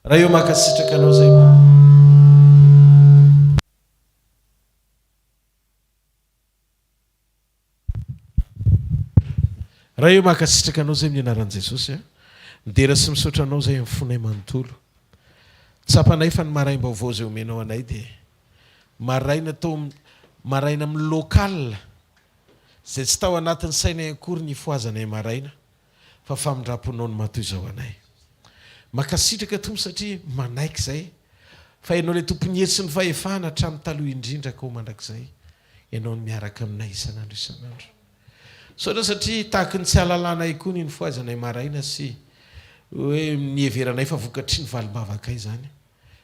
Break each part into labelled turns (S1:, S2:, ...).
S1: raha eo makasitraka anao zay raha eo makasitraka anao zay amin'ny anaran'i Jesosy a midera sy misaotra anao zay amin'ny fonay manontolo tsapanay fa ny maraim-baovao zay omenao anay dia maraina tao maraina amin'ny lokal zay tsy tao anatin'ny sainay akory ny foazanay maraina fa famindraponao ny matoy zao anay makasitraka tompo satria manaiky zay fa ianao le tompony hetsy ny fahefana hatramin'ny taloha indrindra ka ho mandrakizay ianao ny miaraka aminay isan'andro isan'andro sotra satria tahaky ny tsy ahalalànay koa ny foazanay maraina sy hoe nieveranay fa vokatry ny valimbavakay zany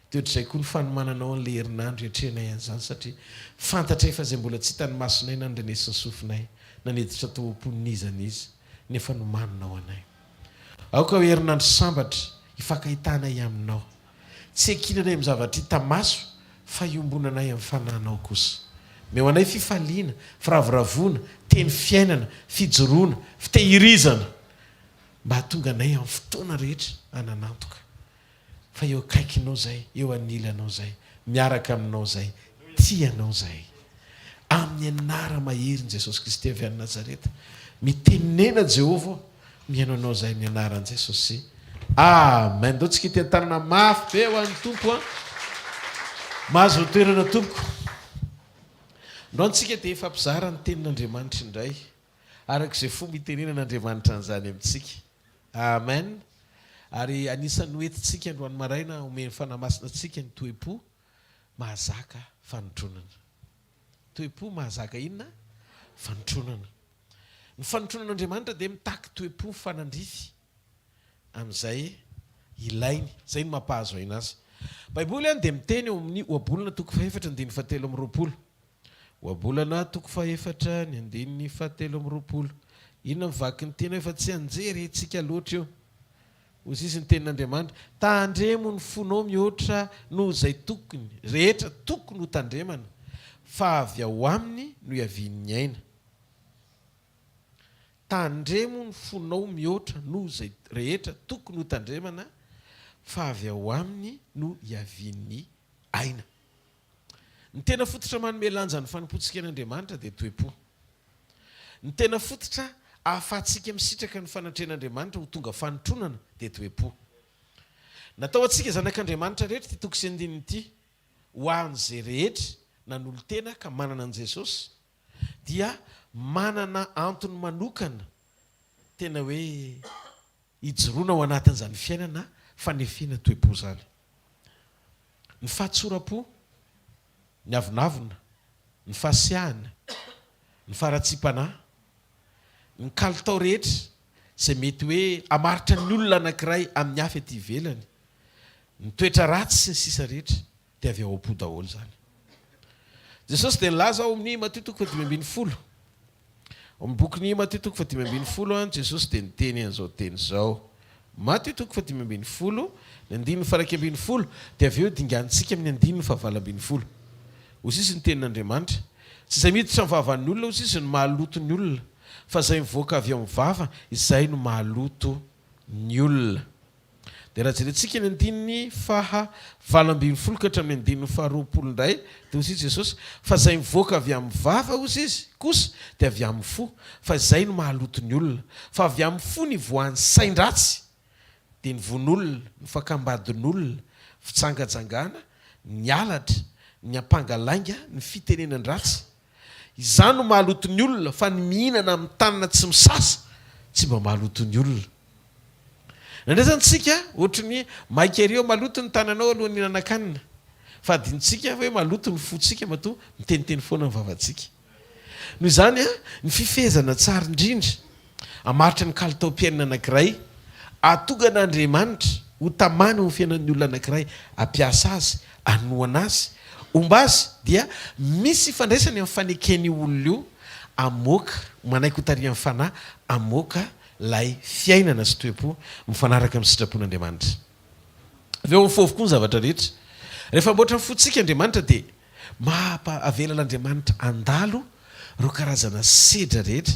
S1: teohatrizay koa ny fanomananao an'le herinandro etrenay an'izany satria fantatray fa zay mbola tsy hitany masonay na nydrenesin'ny sofinay naneditra toampon'izana izy nefa nomaninao anay aoka hoe herinandro sambatra ifakahitanay aminao tsy ekinanay amin'ny zavatra hita maso fa iombonanay amin'ny fanahinao kosa meo anay fifaliana firavoravona teny fiainana fijoroana fitehirizana mba hatonga anay amin'ny fotoana rehetra ananantoka fa eo akaikinao zay eo anilanao zay miaraka aminao zay tianao zay amin'ny anara maherin' Jesosy Kristy avy any Nazareta mitenenena Jehovah mihaino anao zay amin'ny anaran'i Jesosy amen. Dao tsika ity tanana mafy be ho an'ny tompo a mahazo toerana tompoko ndao antsika dia efa mpizara ny tenin'Andriamanitra indray arak'izay fomba itenenan'Andriamanitra an'izany amintsika amen. Ary anisan'ny hoentintsika androany maraina omeny fanamasina antsika ny toe-po mahazaka fanotronana toe-po mahazaka inona fanotronana ny fanotronan'Andriamanitra dia mitaky toe-po fanandrify amin'izay ilainy zay no mampahazo aina azy baiboly any dia miteny eo amin'ny oabolana toko faefatra ny 7:20 oabolana toko faefatra ny 7:20 inona mivaky ny tena efa tsy anjery etsika loatra eo ozy izy ny tenin'Andriamanitra tandremo ny fonao mihoatra noho izay tokony rehetra tokony ho tandremana fa avy ao aminy no iavian'ny aina tandremo ny fonao mihoatra noho izay rehetra tokony ho tandremana fa avy ao aminy no iavian'ny aina ny tena fototra manome lanja ny fanompoantsika an'Andriamanitra dia toe-po ny tena fototra ahafahantsika misitraka ny fanatren'Andriamanitra ho tonga fanotronana dia toe-po natao antsika zanak'Andriamanitra rehetra ty toko sy andininy ity ho an'izay rehetra nanolo tena ka manana an' Jesosy dia manana antony manokana tena hoe hijoroana ao anatin'izany fiainana fanefena toe-po zany ny fahatsoram-po ny avinavina ny fahasiahana ny faharatsipanahy ny kalitao rehetra izay mety hoe amaritra ny olona anankiray amin'ny hafa ety ivelany ny toetra ratsy sy ny sisa rehetra dia avy ao am-po daholo zany Jesosy dia nilaza ao amin'ny Mateo 5:20 amin'ny bokyny Mateo 5:20 Jesosy dia niteny an'izao teny zao Mateo 5:20 ny 9:20 dia avy eo dingantsika amin'ny 9:20 ozy izy ny tenin'Andriamanitra tsy izay miditra amin'ny vavan'ny olona ozy izy no mahaloto ny olona fa izay mivoaka avy amin'ny vava izay no mahaloto ny olona dia raha jerentsika ny 9:20 ka hatramin'ny 9:20 indray dia ozy izy Jesosy fa izay mivoaka avy amin'ny vava ozy izy kosa dia avy amin'ny fo fa izay no mahaloto ny olona fa avy amin'ny fo ny voan'ny sain-dratsy dia ny von'olona ny fakambadin'olona fitsangajangana ny alatra ny ampangalainga ny fitenenan-dratsy izany no mahaloto ny olona fa ny mihinana amin'ny tanana tsy misasa tsy mba mahaloto ny olona nandraisantsika ohatra ny maikireo maloto ny tananao alohan'ny hihinan-kanina fa adintsika hoe maloto ny fotsika matoa miteniteny foana ny vavantsika noho izany a ny fifehezana tsara indrindra amaritra ny kalitaom-piainana anankiray atonga an'Andriamanitra ho tamany ho fiainan'ny olona anankiray ampiasa azy anoana azy omba azy dia misy ifandraisany amin'ny fanekeny olona io hamoaka manaiky ho tarihan'ny fanahy hamoaka lay fiainana sy toe-po mifanaraka amin'ny sitrapon'Andriamanitra avy eo mifovo koa ny zavatra rehetra rehefa mboatra mifotsika Andriamanitra dia mampa-avelana Andriamanitra andalo ro karazana sedra rehetra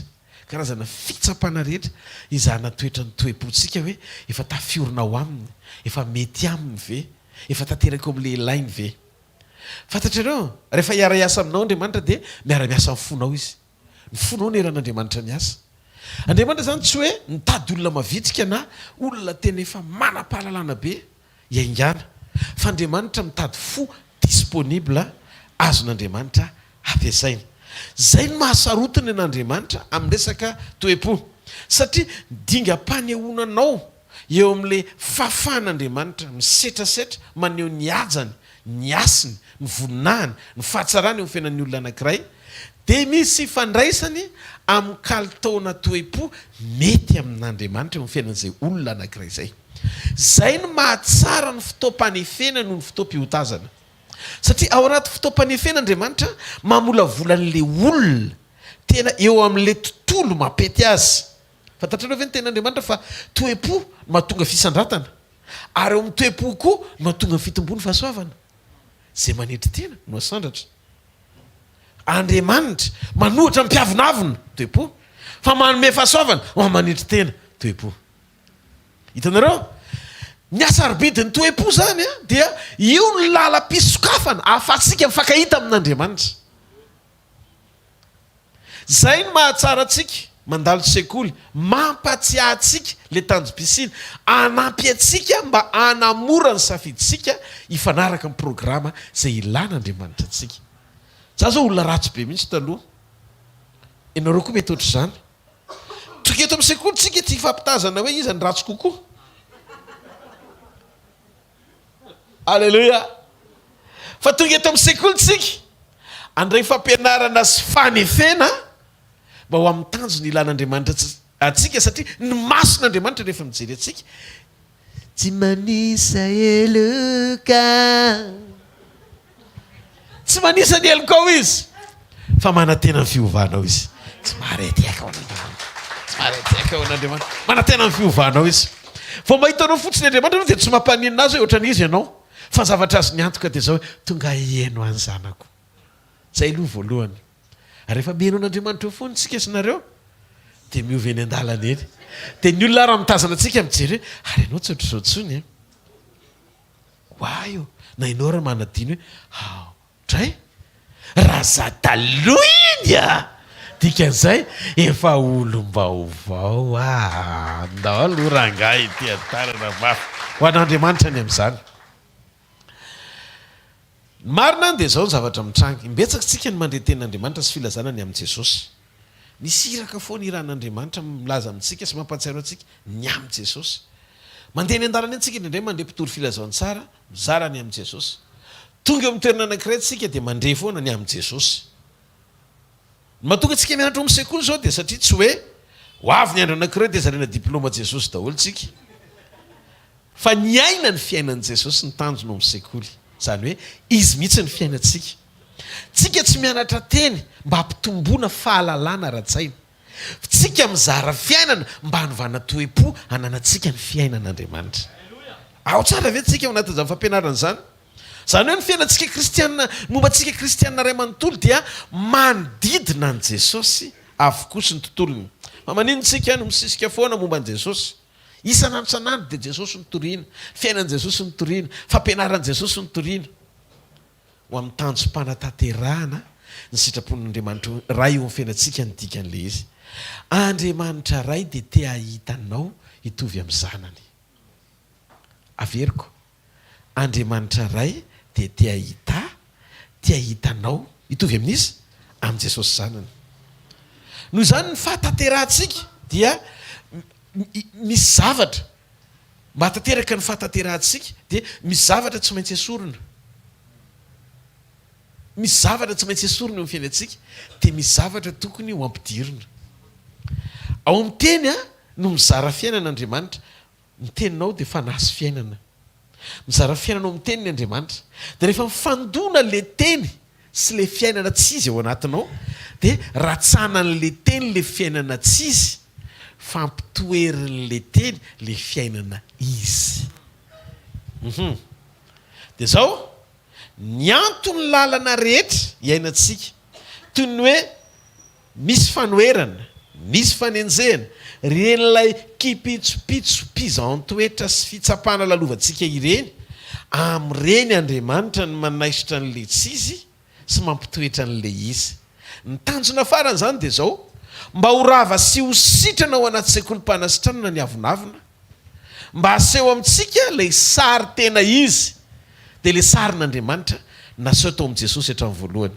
S1: karazana fitsapana rehetra izana toetra ny toe-pontsika hoe efa tafiorina ao aminy, efa mety aminy ve, efa tanteraka amin'le ilainy ve. Fantatrareo rehefa hiara-iasa aminao Andriamanitra dia miara-miasa amin'ny fonao izy. Ny fonao ny eran'Andriamanitra miasa. Andriamanitra zany tsy hoe mitady olona mavitrika na olona tena efa manam-pahalalana be iaingana, fa Andriamanitra mitady fo disponible azon'Andriamanitra ampiasaina. Zay no mahasarotiny an'Andriamanitra amin'ny resaka toe-po, satria dingam-panehoananao eo amin'le fahafahan'Andriamanitra misetrasetra maneho ny ajany, ny asiny, ny voninahiny, ny fahatsarany eo amin'ny fiainan'ny olona anankiray, dia misy fandraisany amin'ny kalitaona toe-po mety amin'Andriamanitra eo amin'ny fiainan'izay olona anankiray zay. Zay no mahatsara ny fotoam-panefena noho ny fotoam-pihotazana. Satria ao anaty fotoam-panefena Andriamanitra mamolavolan'le olona tena eo amin'le tontolo mampety azy. Fantatrareo ve ny tena Andriamanitra fa toe-po mahatonga fisandratana, ary eo amin'ny toe-po koa mahatonga fitombony fahasoavana. Zay manetry tena no asandratra. Andriamanitra manohitra mpiavinavina toe-po, fa manome fahasoavana ho manetry tena toe-po. Hitanareo? Ny asarbidiny toe-po zany dia io ny lalam-pisokafana ahafahantsika mifankahita amin'Andriamanitra. Zay no mahatsara antsika mandalo sekoly, mampatsiahy antsika le tanjom-pisiana, anampy antsika mba hanamora ny safiditsika hifanaraka amin'ny programa zay ilan'Andriamanitra antsika. Za zao olona ratsy be mihitsy taloha, ianareo koa mety ohatr'izany. Tonga eto amin'ny sekoly tsika tia fampitazana hoe iza ny ratsy kokoa. Alleluia. Fa tonga eto amin'ny sekoly tsika andray fampianarana sy fanefena mba ho amin'ny tanjony ilan'Andriamanitra atsika, satria ny mason'Andriamanitra rehefa mijery atsika, tsy manisa eloka, tsy manisa ny eloka ao izy, fa manantena ny fiovanao izy. Tsy maharetiaka ao n'Andriamanitra, tsy maharetiaka ao n'Andriamanitra, manantena ny fiovanao izy. Vao mahitanao fotsiny Andriamanitra dia tsy mampaninina azy hoe ohatran'izy ianao, fa zavatra azy ny antoka dia zao hoe tonga hieno any zanako. Zay aloha voalohany. Ary rehefa mihaino an'Andriamanitra eo foana tsika sinareo dia miova eny an-dalana eny. Dia ny olona raha mitazana antsika mijery hoe ary ianao tsy ohatr'izao tsony. Wah io, na ianao raha manadiny hoe tray raha za taloha iny dikan'izay efa olom-baovao ndao aloha rangahy ity atarana mafy ho an'Andriamanitra ny amin'izany. Marina dia zao ny zavatra mitrangy. Imbetsaka tsika ny mandre tenin'Andriamanitra sy filazana ny amin'i Jesosy. Nisy iraka foana iran'Andriamanitra milaza amintsika sy mampatsiaro antsika ny amin'i Jesosy. Mandeha ny an-dalana antsika indray mandre mpitoro filazaony tsara, mizara ny amin'i Jesosy. Tonga eo amin'ny toerana anankiray tsika dia mandre foana ny amin'i Jesosy. Mahatonga antsika mianatra amin'ny sekoly zao dia satria tsy hoe ho avy ny andro anankiray dia zarena diplôma Jesosy daholo tsika. Fa ny aina ny fiainan'i Jesosy ny tanjona amin'ny sekoly. Zany hoe izy mihitsy ny fiainantsika. Tsika tsy mianatra teny mba hampitomboana fahalalana ara-tsaina. Tsika mizara fiainana mba hanovana toe-po hananantsika ny fiainan'Andriamanitra. Ao tsara ve tsika ao anatin'izany fampianarana izany? Zany hoe ny fiainantsika kristianina, momba antsika kristianina ray manontolo dia manodidina an' Jesosy avokoa sy ny tontolony. Maninona tsika no misisika foana momba an' Jesosy? Isan'andro san'andro dia Jesosy nitoriana, fiainan' Jesosy nitoriana, fampianaran' Jesosy nitoriana. Ho amin'ny tanjom-panatanterahana ny sitrapon'Andriamanitra ray eo amin'ny fiainantsika ny dikan'le izy. Andriamanitra ray dia te hahitanao hitovy amin'ny zanany. Averiko. Andriamanitra ray dia te hahitanao hitovy amin'izy amin'ny Jesosy zanany. Noho izany ny fahatanterantsika dia misy zavatra mba hatanteraka ny fahatanterantsika dia misy zavatra tsy maintsy esorina. Misy zavatra tsy maintsy esorina eo amin'ny fiainantsika dia misy zavatra tokony ho ampidirina. Ao amin'ny teny no mizara fiainan'Andriamanitra. Ny teninao dia fanasy fiainana. Mizara fiainanao amin'ny teny ny Andriamanitra. Dia rehefa mifandona le teny sy le fiainana tsy izy ao anatinao dia ratsana an'le teny le fiainana tsy izy, fampitoerin'le teny le fiainana izy. Dia zao ny antony lalana rehetra iainantsika toy ny hoe misy fanoerana, nisy fanenjena renylay kipitsopitso pizantoetra sy fitsapana lalovantsika ireny am'ireny Andriamanitra ny manaisitra n'le tsy izy sy mampitoetra n'le izy. Ny tanjona farany zany de zao, mba horava sy ho sitrana ao anaty sekoly mpanasitranana ny avonavina, mba aseho amintsika le sary tena izy, de le sarin'Andriamanitra naseho tao amin'i Jesosy hatramin'ny voalohany.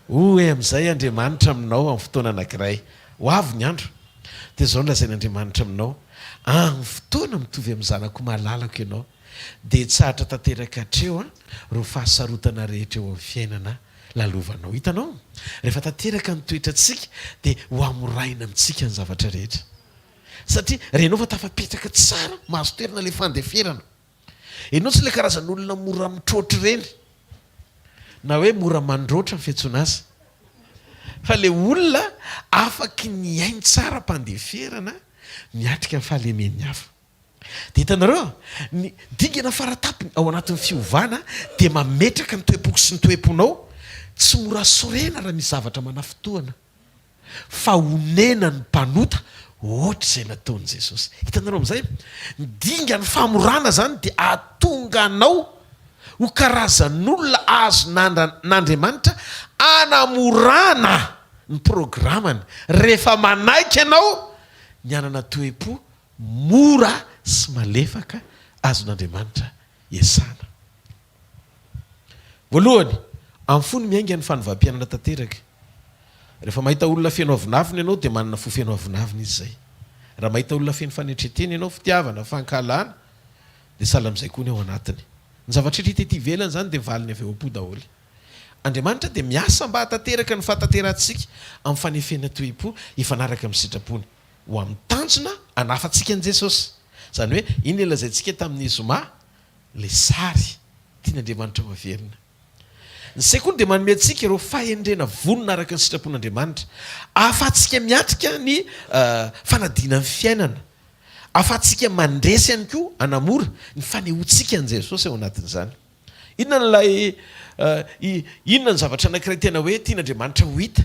S1: Hoe amin'izay Andriamanitra aminao amin'ny fotoana anankiray, ho avy ny andro de zao nolazain'Andriamanitra aminao, amin'ny fotoana mitovy amin'ny zanako malalako ianao, de tsahatra tanteraka hatreo ro fahasarotana rehetra eo amin'ny fiainana lalovanao. Hitanao, rehefa tanteraka ny toetrantsika de ho amoraina amintsika ny zavatra rehetra, satria renao fa tafapetraka tsara mahazo toerana le fandeferana. Ianao tsy le karazan'olona mora mitrotro reny, na hoe mora mandroatra ny fiantsoana azy, fa le olona afaky ny ainy tsara mpandeferana miatrika ny fahalemeny hafa. De hitanareo, ny dingana faratapiny ao anatin'ny fiovana de mametraka ny toepoko sy ny toeponao, tsy mora sorena raha misy zavatra manafotoana, fa honena ny mpanota ohatr' izay nataon'i Jesosy. Hitanareo amin'izay, ny dingany famorana zany de atonga anao ho karazan'olona azo n'Andriamanitra anamorana ny programany rehefa manaiky ianao ny anana toepo mora sy malefaka azo n'Andriamanitra iasana. Voalohany, amin'ny fony miainga ny fanovam-pianana tanteraka. Rehefa mahita olona feno avinavina ianao de manana fo feno avinavina izy zay. Raha mahita olona feno fanetretena ianao, fitiavana, fankalana, de sahala amin'izay koa ny ao anatiny. Ny zavatra hita ety ivelany zany de valiny avy eo am-po daholo. Andriamanitra de miasa mba hatanteraka ny fahatanterantsika amin'ny fanefena toepo ifanaraka amin'ny sitrapony ho amin'ny tanjona hanafatsika an' Jesosy. Zany hoe iny lazaintsika tamin'ny zoma le sary tian'Andriamanitra maverina. Ny sekoly de manome antsika ireo fahendrena vonona araka ny sitrapon'Andriamanitra, ahafahantsika miatrika ny fanadinan'ny fiainana, ahafahantsika mandresy ihany koa anamora ny fanehoantsika an' Jesosy ao anatin'izany. Inona ny zavatra anankiray tena hoe tian'Andriamanitra ho hita?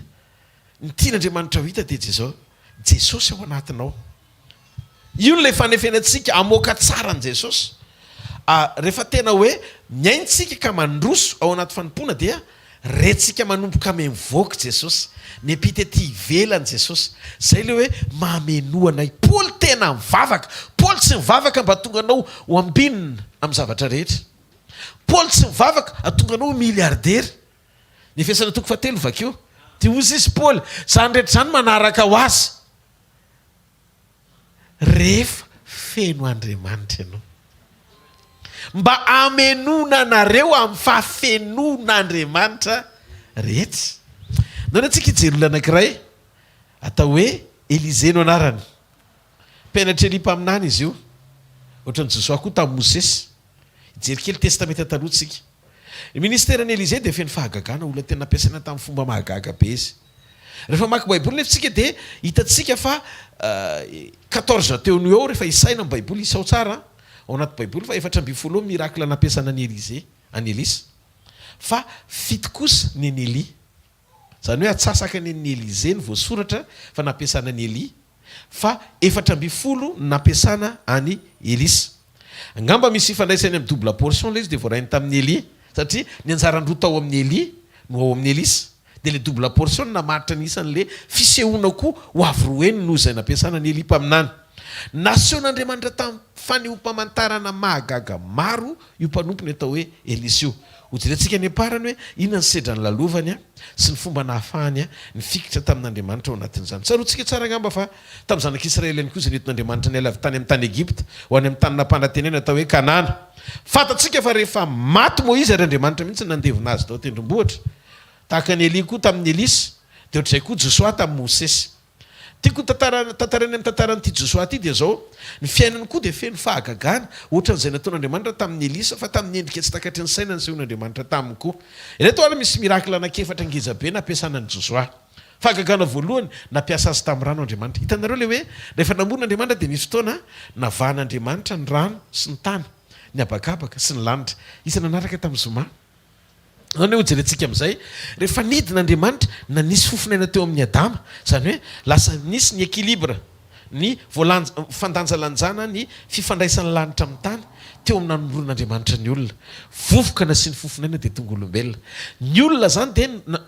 S1: Ny tian'Andriamanitra ho hita de Jesosy ao anatinao. Io le fanefenantsika hamoaka tsara an' Jesosy. Rehefa tena hoe miaintsika ka mandroso ao anaty fanompona dia retsika manomboka mivoaka Jesosy, ny epita ety ivelany Jesosy. Zay le hoe mamenoanay. Paoly tena mivavaka. Paoly tsy mivavaka mba tonga anao ho ambinina amin'ny zavatra rehetra. Paoly tsy mivavaka atonga anao miliardera. Ny fiasana toko 7 vakeo de ozy izy Paoly, zany rehetra zany manaraka ho azy rehefa feno Andriamanitra ianao, mba amenona anareo amin'ny fahafenon'Andriamanitra rehetra. Nao antsika hijery olona anankiray atao hoe Elize no anarany, mpianatra Elipa aminany izy io, ohatran'ny Josoa koa tamin'ny Mosesy. Hijery kely testamenta taloha tsika. Ny ministeran'ny Elize de feno fahagagana, olona tena nampiasaina tamin'ny fomba mahagaga be izy. Rehefa maki baiboly nefitsika de hitatsika fa 14 teo ny eo rehefa isaina amin'ny baiboly, isao tsara ao anaty baiboly fa 7 mirakla nampiasana ny Elize, any Elisa, fa 7 kosa ny Eli. Zany hoe atsasaka ny Elize ny voasoratra fa nampiasana ny Eli, fa 7 nampiasana any Elisa. Angamba misy ifandraisany amin'ny double portion le izy de voarainy tamin'ny Eli, satria ny anjarandroa tao amin'ny Eli no ao amin'ny Elisa, de le double portion namaritra ny isan'le fisehoana koa ho avy roeny noho izay nampiasana ny Elipa aminany. Nasehon'Andriamanitra tamin'ny fanehoam-pamantarana mahagaga maro io mpanompony atao hoe Elisio. Hojerentsika ny aparany hoe inona ny sedran'ny lalovany sy ny fomba nahafahany ny fikitra tamin'Andriamanitra ao anatin'izany. Tsaroantsika tsara angamba fa tamin'ny zanak'Israely ihany koa izay nentin'Andriamanitra ny ala avy tany amin'ny tany Egipta ho any amin'ny tany nampanantenana atao hoe Kanana. Fantatsika fa rehefa maty Moizy ary Andriamanitra mihitsy nandevona azy tao tendrombohitra. Tahaka ny Eli koa tamin'ny Elisa, de ohatr'izay koa Josoa tamin'ny Mosesy. Tiako tantarana amin'ny tantaran'ity Josoa ty de zao, ny fiainany koa de feno fahagagana ohatran'izay nataon'Andriamanitra tamin'ny Elisa, fa tamin'ny endrika tsy takatry ny saina nysehon'Andriamanitra taminy koa. Ireto ary misy mirakla anankiefatra ngeza be nampiasana ny Josoa. Fahagagana voalohany nampiasa azy tamin'ny rano Andriamanitra. Hitanareo le hoe rehefa namoron'Andriamanitra de nisy fotoana navahan'Andriamanitra ny rano sy ny tany, ny abakabaka sy ny lanitra. Isa nanaraka tamin'ny zoma. any hojerentsika amin'izay rehefa nidin'Andriamanitra na nisy fofinaina teo amin'ny Adama, zany hoe lasa nisy ny équilibre, ny fandanjalanjana, ny fifandraisan'ny lanitra amin'ny tany teo amin'ny nanomboron'Andriamanitra ny olona. Vovoka na sy ny fofinaina dia tonga olombelona. Ny olona zany dia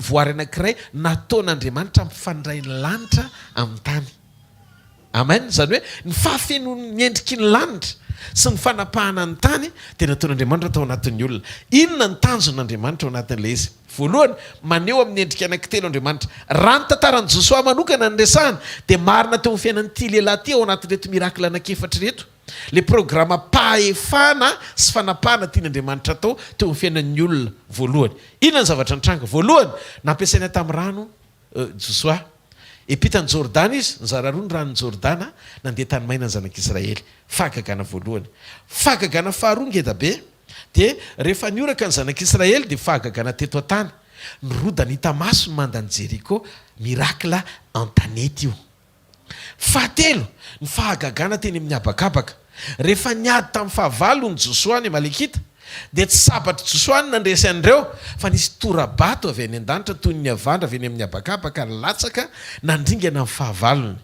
S1: voary anankiray nataon'Andriamanitra mifandray ny lanitra amin'ny tany. Amen. Zany hoe ny fahafenon'ny endriky ny lanitra sy ny fanapahana ny tany dia nataon'Andriamanitra tao anatin'ny olona. Inona ny tanjon'Andriamanitra ao anatin'ilay izy? Voalohany, maneho amin'ny endrika anankitelo Andriamanitra. Raha ny tantaran'ny Josoa manokana ny resahana dia marina teo amin'ny fiainan'ity lehilahy ty ao anatin'ireto mirakila anankefatra reto. Le programa pahefana sy fanapahana tian'Andriamanitra teo amin'ny fiainan'ny olona voalohany. Inona ny zavatra nitranga? Voalohany, nampiasaina tamin'ny rano Josoa. Epitany Jordana izy, nizara roa ny ranon'ny Jordana, nandeha tany maina ny zanak'Israely. Fahagagana voalohany. Fahagagana faharoa ngeda be, dia rehefa nioraka ny zanak'Israely dia fahagagana teto an-tany. Nirodana hita maso ny mandany Jeriko, mirakla an-tanety io. Fahatelo, ny fahagagana teny amin'ny habakabaka. Rehefa niady tamin'ny fahavalo ny Josoa ny Amalekita, dia tsy sabatra Josoa ny nandresy an'ireo, fa nisy tora-bato avy any an-danitra toy ny avandra avy eny amin'ny habakabaka latsaka nandringana amin'ny fahavalony.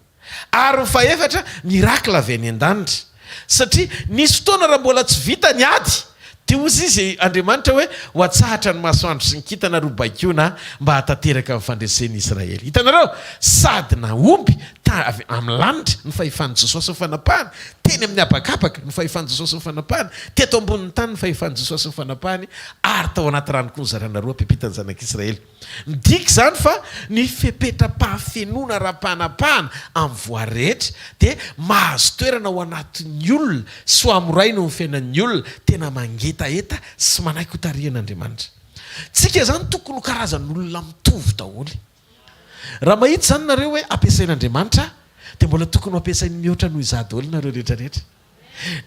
S1: Ary ny fahaefatra, mirakla avy any an-danitra. Satria nisy fotoana raha mbola tsy vita ny ady, dia ozy izy Andriamanitra hoe ho atsahatra ny masoandro sy ny kintana robaikona mba hatateraka amin'ny fandresen'ny Israely. Hitanareo, sady naomby amin'ny lanitra ny fahefan'ny Josoa sy ny fanapahany, teny amin'ny habakabaka ny fahefan'ny Josoa sy ny fanapahany, teto ambonin'ny tany ny fahefan'ny Josoa sy ny fanapahany, ary tao anaty rano koa ny zarana roa ampiampitany zanak'Israely. Midika zany fa ny fepetra-pahafenona ra-panapahana amin'ny voa rehetra dia mahazo toerana ao anatin'ny olona sy ho amoraina ny fiainan'ny olona tena mangetaeta sy manaiky ho tarihan'Andriamanitra. Tsika zany tokony ho karazan'olona mitovy daholo. Raha mahita zany nareo hoe ampiasain'Andriamanitra dia mbola tokony ho ampiasainy mihoatra noho iza daholo nareo rehetrarehetra.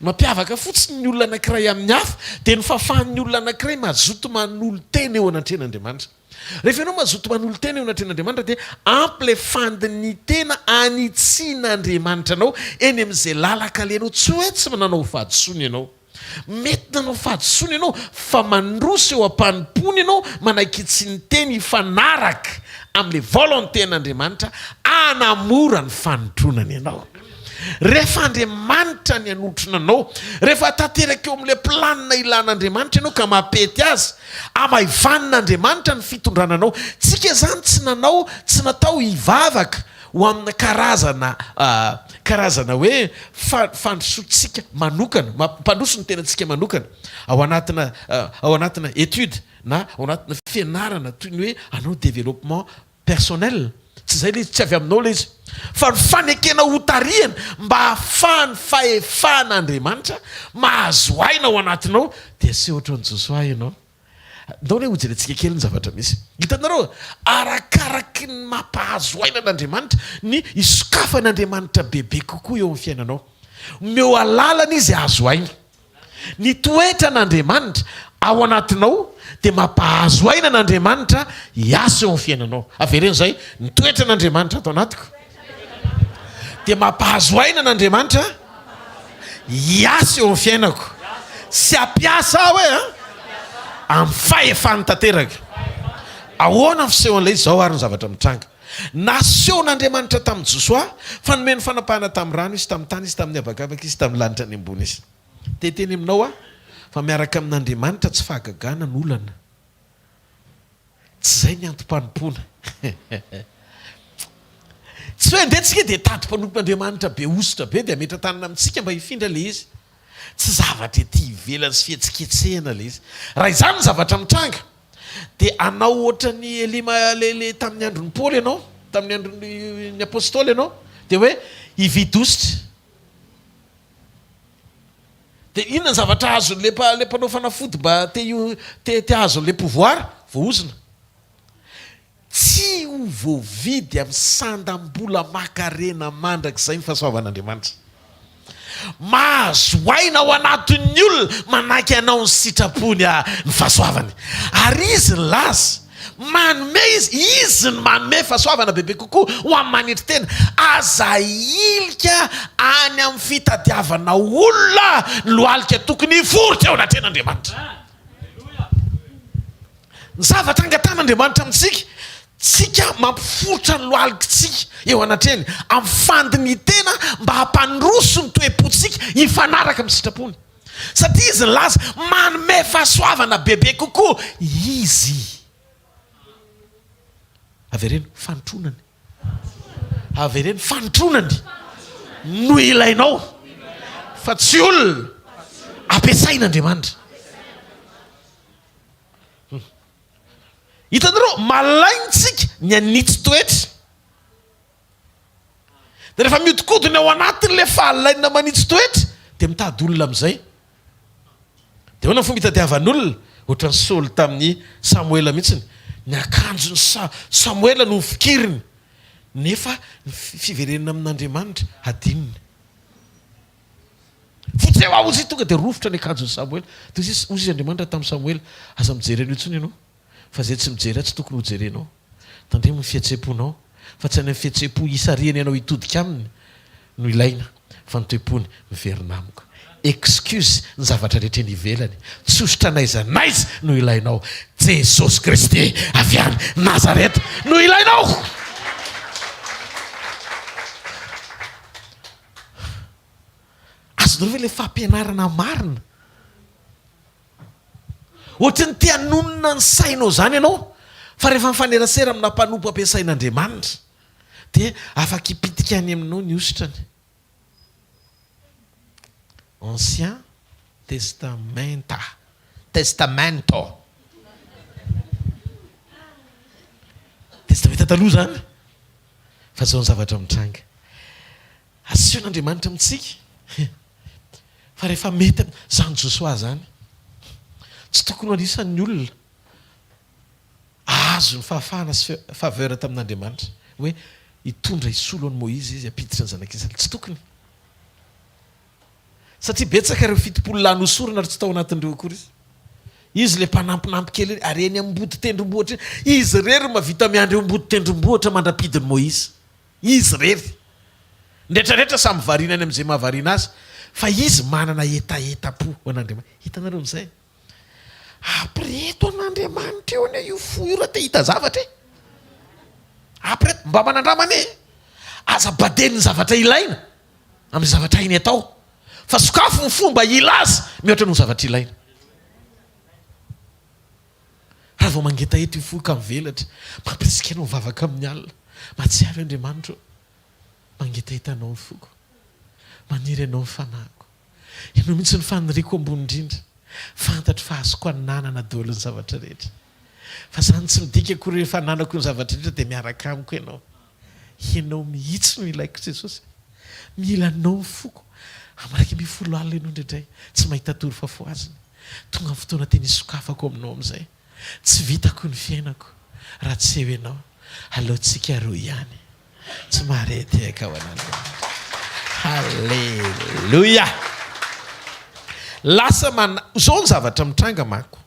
S1: Mampiavaka fotsiny ny olona anankiray amin'ny hafa dia ny fahafahan'ny olona anankiray mazoto manolo teny eo anatren'Andriamanitra. Rehefa ianao mazoto manolo teny eo anatren'Andriamanitra dia ampy le fandiny tena anitsian'Andriamanitra anao eny amin'izay lalaka alenao, tsy hoe tsy nanao fahadisoana ianao. Mety nanao fahadisoana ianao fa mandroso eo am-panimpony ianao manaiky tsy ny teny hifanaraka amin'ilay volontén'Andriamanitra anamora ny fanotronany ianao. Rehefa Andriamanitra ny anotronanao, rehefa tanteraka eo amin'ilay planina ilan'Andriamanitra ianao ka mampety azy, amaivanin'Andriamanitra ny fitondrananao. Tsika zany tsy natao hivavaka ho amina karazana hoe fandrosotsika manokana, mpandroso ny tenantsika manokana ao anatina étude na ao anatina fianarana toy ny hoe anao développement personnel. Tsy zay le izy, tsy avy aminao le izy, fa ny fanekena ho tarihana mba hahafahany fahefan'Andriamanitra mahazo aina ao anatinao dia sy ohatra ny Josoa ianao. Ndao hoe hojerentsika kely ny zavatra misy. Hitanareo, arakaraky ny mampahazo aina n'Andriamanitra ny isokafan'Andriamanitra bebe kokoa eo amin'ny fiainanao. Meo alalana izy azo aina. Ny toetra n'Andriamanitra ao anatinao dia mampahazo aina n'Andriamanitra hiasa eo amin'ny fiainanao. Avereno zay, ny toetra n'Andriamanitra atao anatiko dia mampahazo aina n'Andriamanitra hiasa eo amin'ny fiainako. Sy ampiasa aho hoe amin'ny fahefany tanteraka. Ahoana ny fisehoan'ilay izy? Zao ary ny zavatra mitranga. Nasehon'Andriamanitra tamin'ny Josoa fa nomeny fanapahana tamin'ny rano izy, tamin'ny tany izy, tamin'ny habakabaka izy, tamin'ny lanitra ny ambony izy. Teteny aminao fa miaraka amin'Andriamanitra tsy fahagagana ny olana. Tsy zay ny antom-panompona. Tsy hoe ndeha dia tadi-panompon'Andriamanitra be ositra be dia metra tanana amintsika mba hifindra le izy. Tsy zavatra ety ivelany sy fihetsiketsehana le izy. Raha izany ny zavatra mitranga dia anao ohatra ny Elima le tamin'ny andron'ny Paoly ianao, tamin'ny andron'ny apôstôly ianao, dia hoe hividy ositra. Dia inona ny zavatra azon'le mpanao fanafody mba te azon'le pouvoir? Voaozina. Tsy ho voavidy amin'ny sandam-bola makarena mandrak'izay ny fahasoavan'Andriamanitra. Mahazo aina ao anatin'ny olona manaiky anao ny sitrapony ny fahasoavany. Ary izy ny laza manome izy ny manome fahasoavana bebe kokoa ho amin'ny manetry tena. Aza ilika any amin'ny fitadiavana olona ny lohalika tokony hivory teo anatren'Andriamanitra. ny zavatra angatan'Andriamanitra amintsika tsika mampiforotra ny loalikitsika eo anatreny amin'ny fandiny tena mba hampandroso ny toe-pontsika hifanaraka amin'ny sitrapony satria izy ny laza manome fahasoavana bebe kokoa izy avereny fanotronany avereny fanotronany no ilainao fa tsy olona ampiasain'Andriamanitra. Hitanareo malaintsika ny anitsy toetra dia rehefa miodikodiny ao anatin'le fahalaina manitsy toetra dia mitady olona amin'izay dia hoana fomba hitadiavan'olona ohatran'ny Saoly tamin'ny Samoela mihitsiny ny akanjon'ny Samoela no fikiriny nefa ny fiverenana amin'Andriamanitra adininy fotsy eo aho izy tonga dia rofotra ny akanjon'ny Samoela toy izy Andriamanitra tamin'ny Samoela aza mijery an'io intsony ianao fa zay tsy mijery tsy tokony ho jerenao tandremo ny fihetseponao fa tsy any amin'ny fihetsepo isariany ianao hitodika aminy no ilaina fa ny toe-pony miverina amiko excuse ny zavatra rehetra ny ivelany tsosotra naiza naiza no ilainao Jesosy Kristy avy any Nazareta no ilainao. Azonareo ve le fampianarana marina ohatra ny tia nonona ny sainao zany ianao fa rehefa mifanerasera amina mpanompo ampiasain'Andriamanitra dia afaka hipitika any aminao ny osotrany. Ancien testamento testamenta taloha zany fa zao ny zavatra mitranga asehoan'Andriamanitra amintsika fa rehefa mety zany Josoa zany tsy tokony anisan'ny olona azo ny fahafahana sy faveur tamin'Andriamanitra hoe hitondra isolo an'i Moïse izy apiditra ny zanak'Israely tsy tokony satria betsaka ireo fitopolo lany hosorana ary tsy tao anatin'ireo akory izy le mpanampinampy kely ary eny ambody tendrombohitra izy rery mavita miandry ambody tendrombohitra mandrapidin'i Moïse izy rery ndraitrarehetra samy varina any amin'izay mahavarina azy fa izy manana etaeta-po ho an'Andriamanitra. Hitanareo amin'izay apreto an'Andriamanitra eo ane io fo io raha te hita zavatra e apreto mba manandramana e aza badely ny zavatra ilaina amin'ny zavatra iny atao fa sokafo ny fomba ilazy mihoatra noho zavatra ilaina raha vao mangeta eto io fo ka mivelatra mampirisika anao mivavaka amin'ny alina matsiaro Andriamanitra mangeta etanao ny foko maniry ianao ny fanako ianao mihitsy ny faniriako ambony indrindra fantatro fa azoko ananana daholo ny zavatra rehetra fa zany tsy midika akory rehefa ananako ny zavatra rehetra dia miaraka amiko ianao mihitsy no ilaiko Jesosy mila anao ny foko amaraky mifolo alina ianao indraindray tsy mahita tory fafoaziny tonga amin'ny fotoana teny hisokafako aminao amin'izay tsy vitako ny fiainako raha tsy eo ianao aleotsika roa ihany tsy marety eka ho an'Andriamanitra. Halleluja. Lasa zao ny zavatra mitranga mako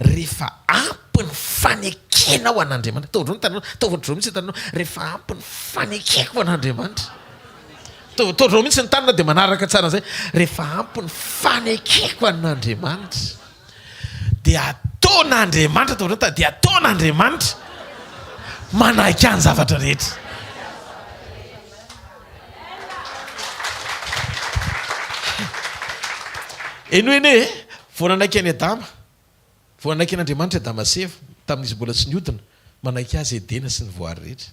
S1: rehefa ampy ny fanekena ho an'Andriamanitra taovadreo mihitsy tananao rehefa ampy ny fanekeko ho an'Andriamanitra taovadreo mihitsy ny tanana dia manaraka tsara zay rehefa ampy ny fanekeko an'Andriamanitra dia ataon'Andriamanitra taovadreo dia ataon'Andriamanitra manaiky any zavatra rehetra. Eno ene vao nanaiky any Adama vao nanaiky an'Andriamanitra Adama seva tamin'izy mbola tsy niodina manaiky azy Edena sy ny voary rehetra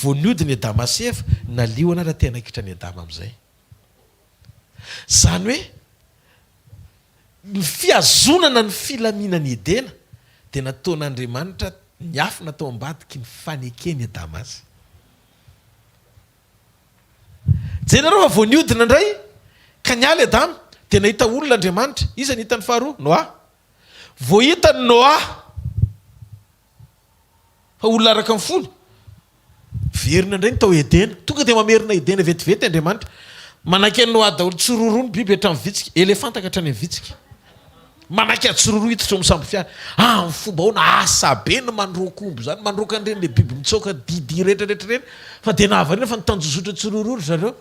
S1: vao niodina Adama seva naliona raha te hanaikitra any Adama amin'izay zany hoe ny fiazonana ny filaminany Edena dia nataon'Andriamanitra ny afo natao ambadiky ny fanekeny Adama azy jenareo vao niodina indray ka nialy Adama dia nahita olona Andriamanitra iza ny hitany faharoa Noa vao hitany Noa fa olona araka amin'ny fony verina indray ny tao Edena tonga dia mamerina Edena vetivety Andriamanitra manaiky any Noa daholo tsororo ny biby hatrany vitsika elefanta ka hatrany vitsika manaiky atsororo hitatra amin'ny sambo fiara ny fomba hoana asa be no mandroaka omby zany mandroaka an'ireny le biby mitsoka didi rehetrarehetra reny fa dia nahavarina fa nitanjozotra tsorororo zareo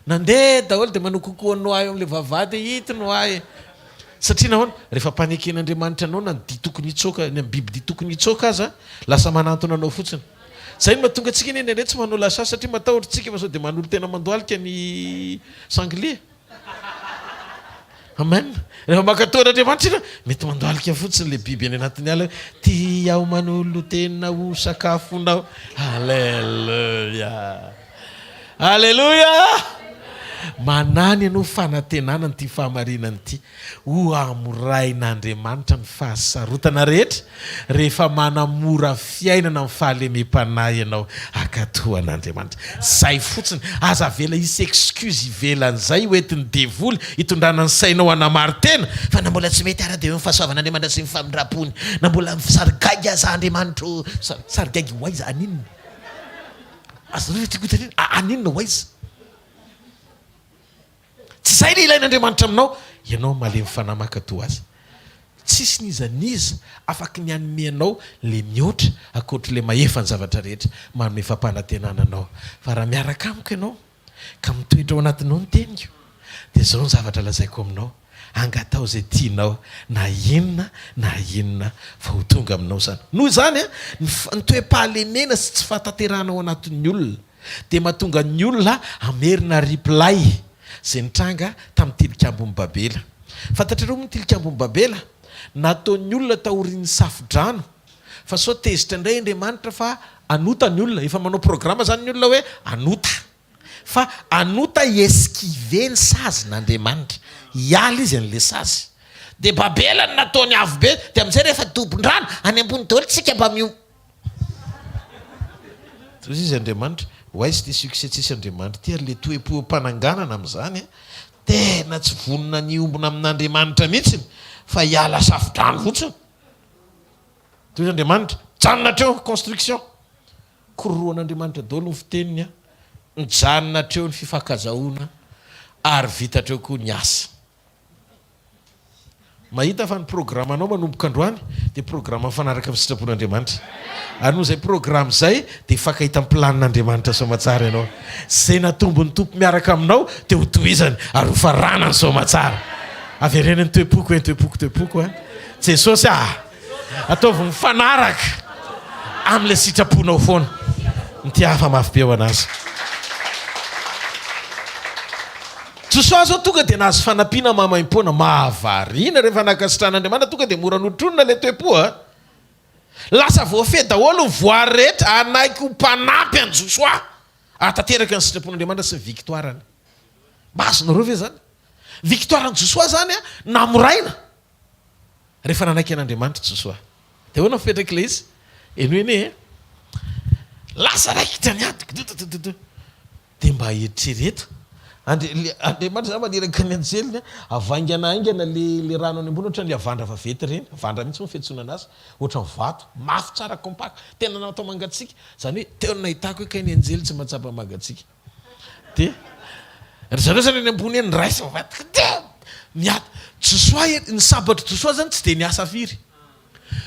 S1: nandeha daholo dia manao kokoa Noa eo amin'ilay vavahady hity Noa e satria nahoana rehefa mpaneken'Andriamanitra anao na ny dia tokony hitsoka ny amin'ny biby dia tokony hitsoka aza lasa manantona anao fotsiny. Zay no mahatonga antsika eny tsy manao lasasy satria matahotra tsika fa sao dia manolo tena mandoalika ny sanglier. Amen. Rehefa makataon'Andriamanitra mety mandoalika fotsiny le biby any anatin'ny ala tiao manolo tena ho sakafonao. Alleluia, alleluia. Manany ianao fanantenana ty fahamarinany ity ho amorain'Andriamanitra ny fahasarotana rehetra rehefa manamora fiainana amin'ny fahalemem-panahy ianao akatoan'Andriamanitra. Zay fotsiny aza vela isy excuse ivelan'izay hoentiny devoly hitondrana ny sainao anamary tena fa na mbola tsy mety ara dia fahasoavan'Andriamanitra sy ny famindrapony na mbola sarigaigy aza Andriamanitra sarigaigy hoaiza aninona aninona hoaiza. Tsy zay le ilain'Andriamanitra aminao ianao malemy fanamaka to azy. Tsisy nizaniza afaky ny anomeanao le mihoatra akoatra le mahefa ny zavatra rehetra manome fampanantenana anao. Fa raha miaraka amiko ianao ka mitoetra ao anatinao ny teniko dia zao ny zavatra lazaiko aminao angatao zay tianao na inona fa ho tonga aminao zany. Noho zany ny toe-pahalemena sy tsy fahatanterahana ao anatin'ny olona dia mahatonga ny olona amerina reply zay nitranga tamin'ny tilikambon'ny Babela. Fantatrareo moa ny tilikambon'ny Babela nataon'ny olona taorian'ny safidrano fa sao tezitra indray Andriamanitra fa anota ny olona. Efa manao programa zany ny olona hoe anota fa anota esquive ny sazin'Andriamanitra hiala izy an'le sazy. Dia Babela ny nataony avo be dia amin'izay rehefa dobon-drano any ambony daholo tsika mba mio izy Andriamanitra hoaizy ty succès tsisy Andriamanitra ty ary le toe-po-mpananganana amin'izany tena tsy vonona ny ombona amin'Andriamanitra mihitsiny fa hiala safidrano fotsiny. Toy Andriamanitra janona treo construction koroan'Andriamanitra daholo ny fiteniny nijanona treo ny fifakazahoana ary vita treo koa ny asa. Mahita fa ny programanao manomboka androany dia programa mifanaraka amin'ny sitrapon'Andriamanitra. Ary noho zay programa zay dia fakahita planin'Andriamanitra soamatsara ianao. Zay natombony tompo miaraka aminao dia ho tohizany ary ho farana ny soamatsara. Averenany toe-poko Jesosy ataovy mifanaraka amin'ilay sitraponao foana. Nitiafa mafy be ho anazy. Josoa zao tonga dia nahazo fanampiana mamaim-poana mahavariana rehefa nakasitran'Andriamanitra tonga dia mora notronona le toe-po lasa voafehy daholo ny voary rehetra anaiky ho mpanampy any Josoa atateraka ny sitrapon'Andriamanitra sy ny victoirany. Masonareo ve zany? Victoirany Josoa zany namoraina rehefa nanaiky an'Andriamanitra Josoa. Dia hoana fipetraka ilay izy eny lasa raikitrany ady dia mba eritrereto Andriamanitra zany maneraka ny anjeliny avainganaingana le rano any ambony ohatran'le avandra vavety reny avandra mihitsy mifetsona anazy ohatran'ny vato mafy tsara compacte tena natao mangatsika zany hoe tena nahitako hoe kainy anjely tsy mahatsapa mangatsika dia ry zareo zany any ambony eny raisa vavatika dia miady Josoa ny sabatra Josoa zany tsy dia niasa firy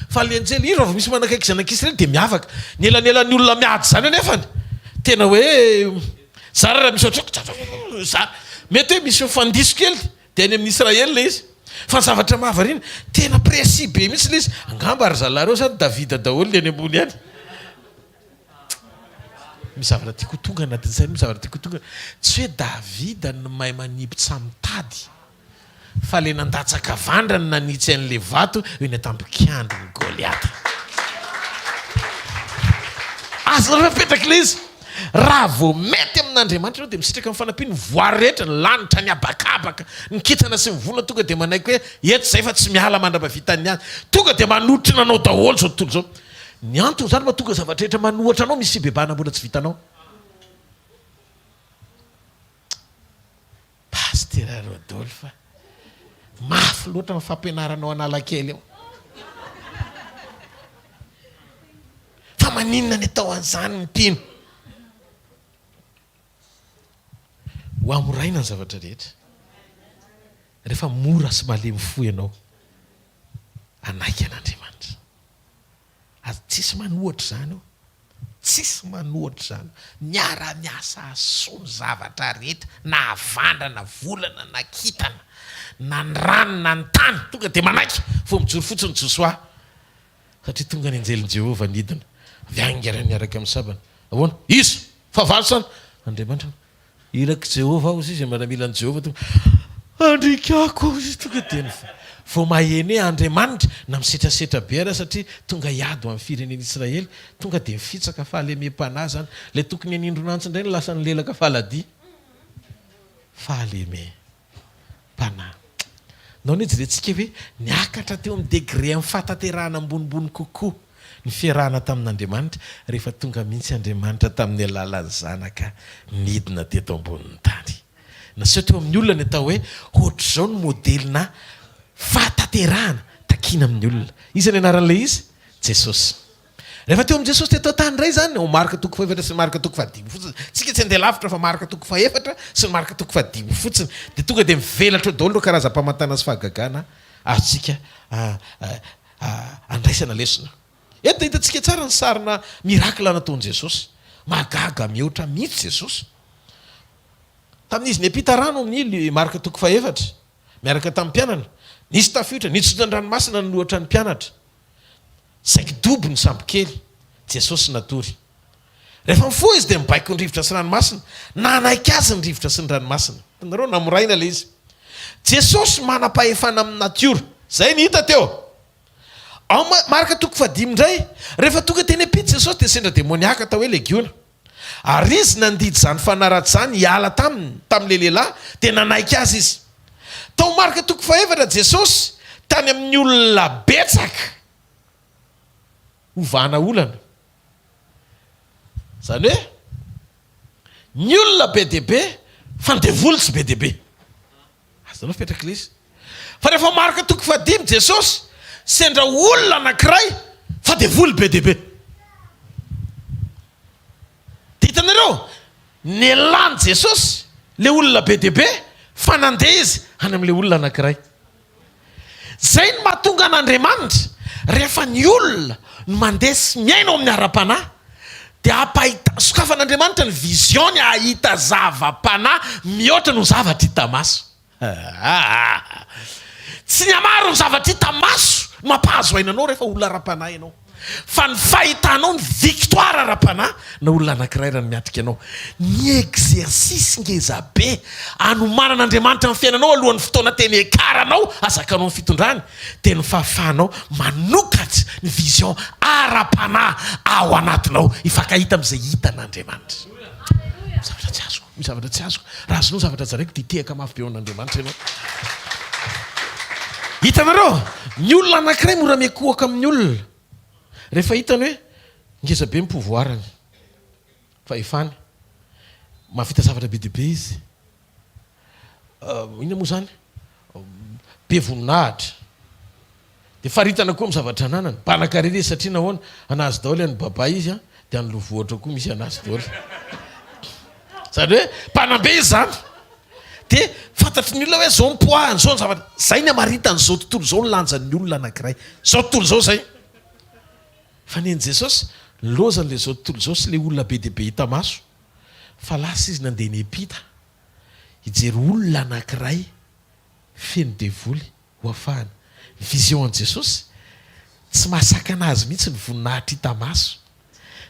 S1: fa le anjely iro avy misy manakaiky zanak'isy reny dia miavaka ny elanelan'ny olona miady zany anefany tena hoe zara raha misy oatra mety hoe misy mifandiso kely dia any amin'ny Israely le izy fa zavatra mahavariana tena précis be mihitsy le izy angamba ary zalareo zany Davida daholo le any ambony any. Misy zavatra tiako tonga anatin'izay misy zavatra tiako tonga tsy hoe Davida no mahay manipitra mitady fa le nandatsaka vandrany nanitsy an'le vato eny atambikiandro ny Goliata. Azonareo mipetraka le izy raha vao mety amin'Andriamanitra dia misitraka amin'ny fanampiany voary rehetra ny lanitra ny abakabaka ny kitana sy mivona tonga dia manaiky hoe eto zay fa tsy miala mandra-pavitan'ny azy tonga dia manotrina anao daholo zao tontolo zao. Ny antony zany mahatonga zavatra rehetra manohatra anao misy bebana mbola tsy vitanao. Pasteur Rodolphe mafy loatra ny fampianaranao Analakely eo fa maninona ny atao an'izany ny mpino ho amoraina ny zavatra rehetra rehefa mora sy malemy fo ianao anaiky an'Andriamanitra. Ary tsisy manohatra zany tsisy manohatra zany miara-miasa asony zavatra rehetra na avandra na volana na kitana na ny rano na ny tany tonga de manaiky fo mijoro fotsiny josoa satria tonga ny anjelin Jehova nidina viangerany araka amin'ny sabana ahoana izy fa valo sana Andriamanitra iraka Jehova aho izy manamila ny Jehova tonga andrikako izy tonga de vao maheny hoe Andriamanitra na misetrasetra be ara satria tonga hiady amin'ny fireneny Israely tonga de mifitsaka fahalemem-panahy zany le tokony anindronantsy indray ny lasa ny lelaka faladi fahalemem-panahy nao ny jerentsika hoe niakatra teo amin'ny degré amin'ny fataterahana ambonimbony kokoa ny fiarahana tamin'Andriamanitra rehefa tonga mihitsy Andriamanitra tamin'ny alalan'ny zanaka nidina teto ambonin'ny tany na sao teo amin'ny olona ny atao hoe ohatr'izao ny modelina fataterahana takina amin'ny olona izy ny anaran'ilay izy Jesosy rehefa teo amin'ny Jesosy teto tany ray zany o marika toko faefatra sy marika toko fahadimy fotsiny tsika tsy andeha lavitra fa marika toko faefatra sy marika toko fahadimy fotsiny de tonga de mivelatra daholo ireo karazam-pamatana sy fahagagana azontsika andraisana lesona eto de hitantsika tsara ny sarina mirakla nataon'i Jesosy magaga mihoatra mihitsy Jesosy tamin'izy niampita rano amin'ny marika toko faefatra miaraka tamin'ny mpianana nisy tafiotra nitsotona ny ranomasina ny lohatra ny mpianatra saiky dobo ny sambo kely Jesosy natory rehefa mifoa izy de mibaiko ny rivotra sy ranomasina nanaiky azy ny rivotra sy ny ranomasina tanareo namoraina le izy Jesosy manam-pahefana amin'ny natiora zay ny hita teo ao marika toko fahadimy indray rehefa tonga teny ampita Jesosy de sendra demoniaka atao hoe legiona ary izy nandidy zany fanaratsy zany hiala tamin'le lehilahy de nanaiky azy izy tao marika toko faefatra Jesosy tany amin'ny olona betsaka ovana olana zany hoe ny olona be deaibe fandevolotsy be deaibe azanao fipetraka izy fa rehefa marika toko fahadimy Jesosy sendra olona anankiray fadevoly be deaibe de hitanareo nelany Jesosy le olona be deaibe fa nandeha izy any amin'le olona anankiray zay ny mahatonga an'Andriamanitra rehefa ny olona no mandeha sy miaina ao amin'ny ara-panahy de apahita sokafan'Andriamanitra ny visiony ahita zava-panahy mihoatra no zavatra hita maso tsy ny amaro ny zavatra hita maso mampahazo ainanao rehefa olona ara-panahy ianao fa ny fahitanao ny victoire ara-panahy na olona anankiray raha ny miatrika anao ny exercice ngezabe anomanan'Andriamanitra amin'ny fiainanao alohan'ny fotoana teny ekaranao azakanao ny fitondrany de ny fahafahanao manokatra ny vision ara-panahy ao anatinao ifankahita amin'izay hitan'Andriamanitra zavatra tsy azoko misy zavatra tsy azoko raha azonao zavatra zareko ditehaka mafy be ao an'Andriamanitra ianao hitanareo ny olona anankiray mora miakohaka amin'ny olona rehefa hitany hoe ngeza be mimpovoarany fahefany mahavita zavatra be deaibe izy ina moa zany be voninahitra de faritana koa mizavatra ananany mpanakarena izy satria nahoana anazy daholo any baba izy a de any lovoatra koa misy anazy daholo zany hoe mpanambe izy zany de fantatry ny olona hoe zao mpoahany zao ny zavatra zay ny amaritany zao tontolo zao ny lanjan'ny olona anankiray zao tontolo zao zay fa neny Jesosy lozan'le zao tontolo zao sy le olona be deaibe hita maso fa lasa izy nandeha niampita hijery olona anankiray feno devoly ho afahany ny vision an' Jesosy tsy mahasaka anazy mihitsy ny voninahitra hita maso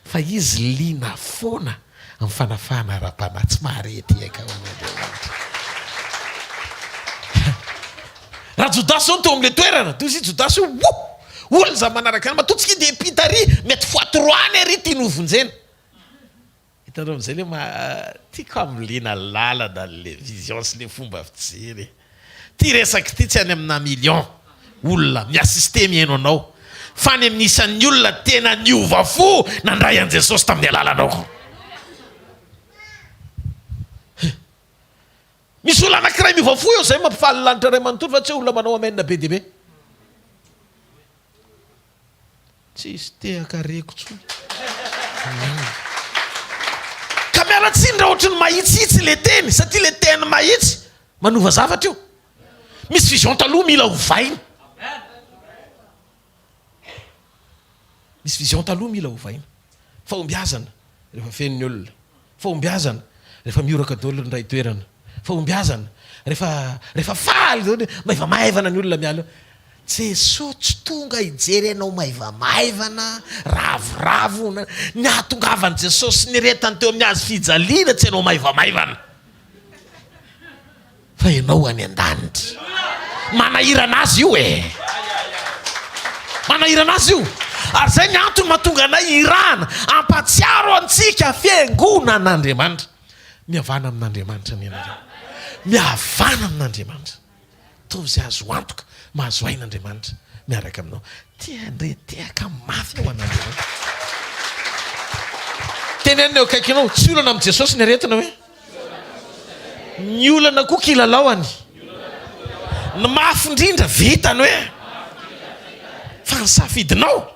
S1: fa izy liana foana amin'ny fanafahana ara-panahy tsy maharety aika ao an'Andriamanitra raha Jodasy zao no teo amin'le toerana toy izy Jodasy hoe wo olona za manaraka any matotsika de pita ry mety foatroany ary tianovonjena hitanao am'izay le tiako am'lina lalana le vision sy le fomba fijery ty resaky ty tsy any amina million olona miassiste mihaino anao fa ny amin'isan'ny olona tena niova fo nandray an' Jesosy tamin'ny alalanao misy olona anankiray miova fo eo zay mampifaly lanitra ray manontolo fa tsy hoe olona manao amenina be deaibe tsisy tehakareko tsony ka mialatsindra ohatry ny mahitsitsy le teny satria le teny mahitsy manova zavatra io misy vision taloha mila hovaina misy vision taloha mila hovaina fa ombiazana rehefa fenony olona fa ombiazana rehefa mioraka daholo ny ray toerana fa ombiazana rehefa faly zao maivamaivana ny olona miala Jesosy tsy tonga hijery anao maivamaivana ravoravo ny ahatongavany Jesosy nyretany teo amin'ny azy fijaliana tsy anao maivamaivana fa ianao any an-danitra manahirana azy io manahirana azy io ary zay ny antony mahatonga anay irana ampatsiaro antsika fiangonan'Andriamanitra mihavana amin'Andriamanitra ny anareo mihavana amin'Andriamanitra tovy zay azo antoka mahazo ain'Andriamanitra miaraka aminao tiandretehaka mafy ao an'Andriamanitra tenenina eo akaikinao tsy olana amin'i Jesosy ny aretina hoe ny olana koa kilalaoany ny mafy indrindra vitany hoe fa ny safidinao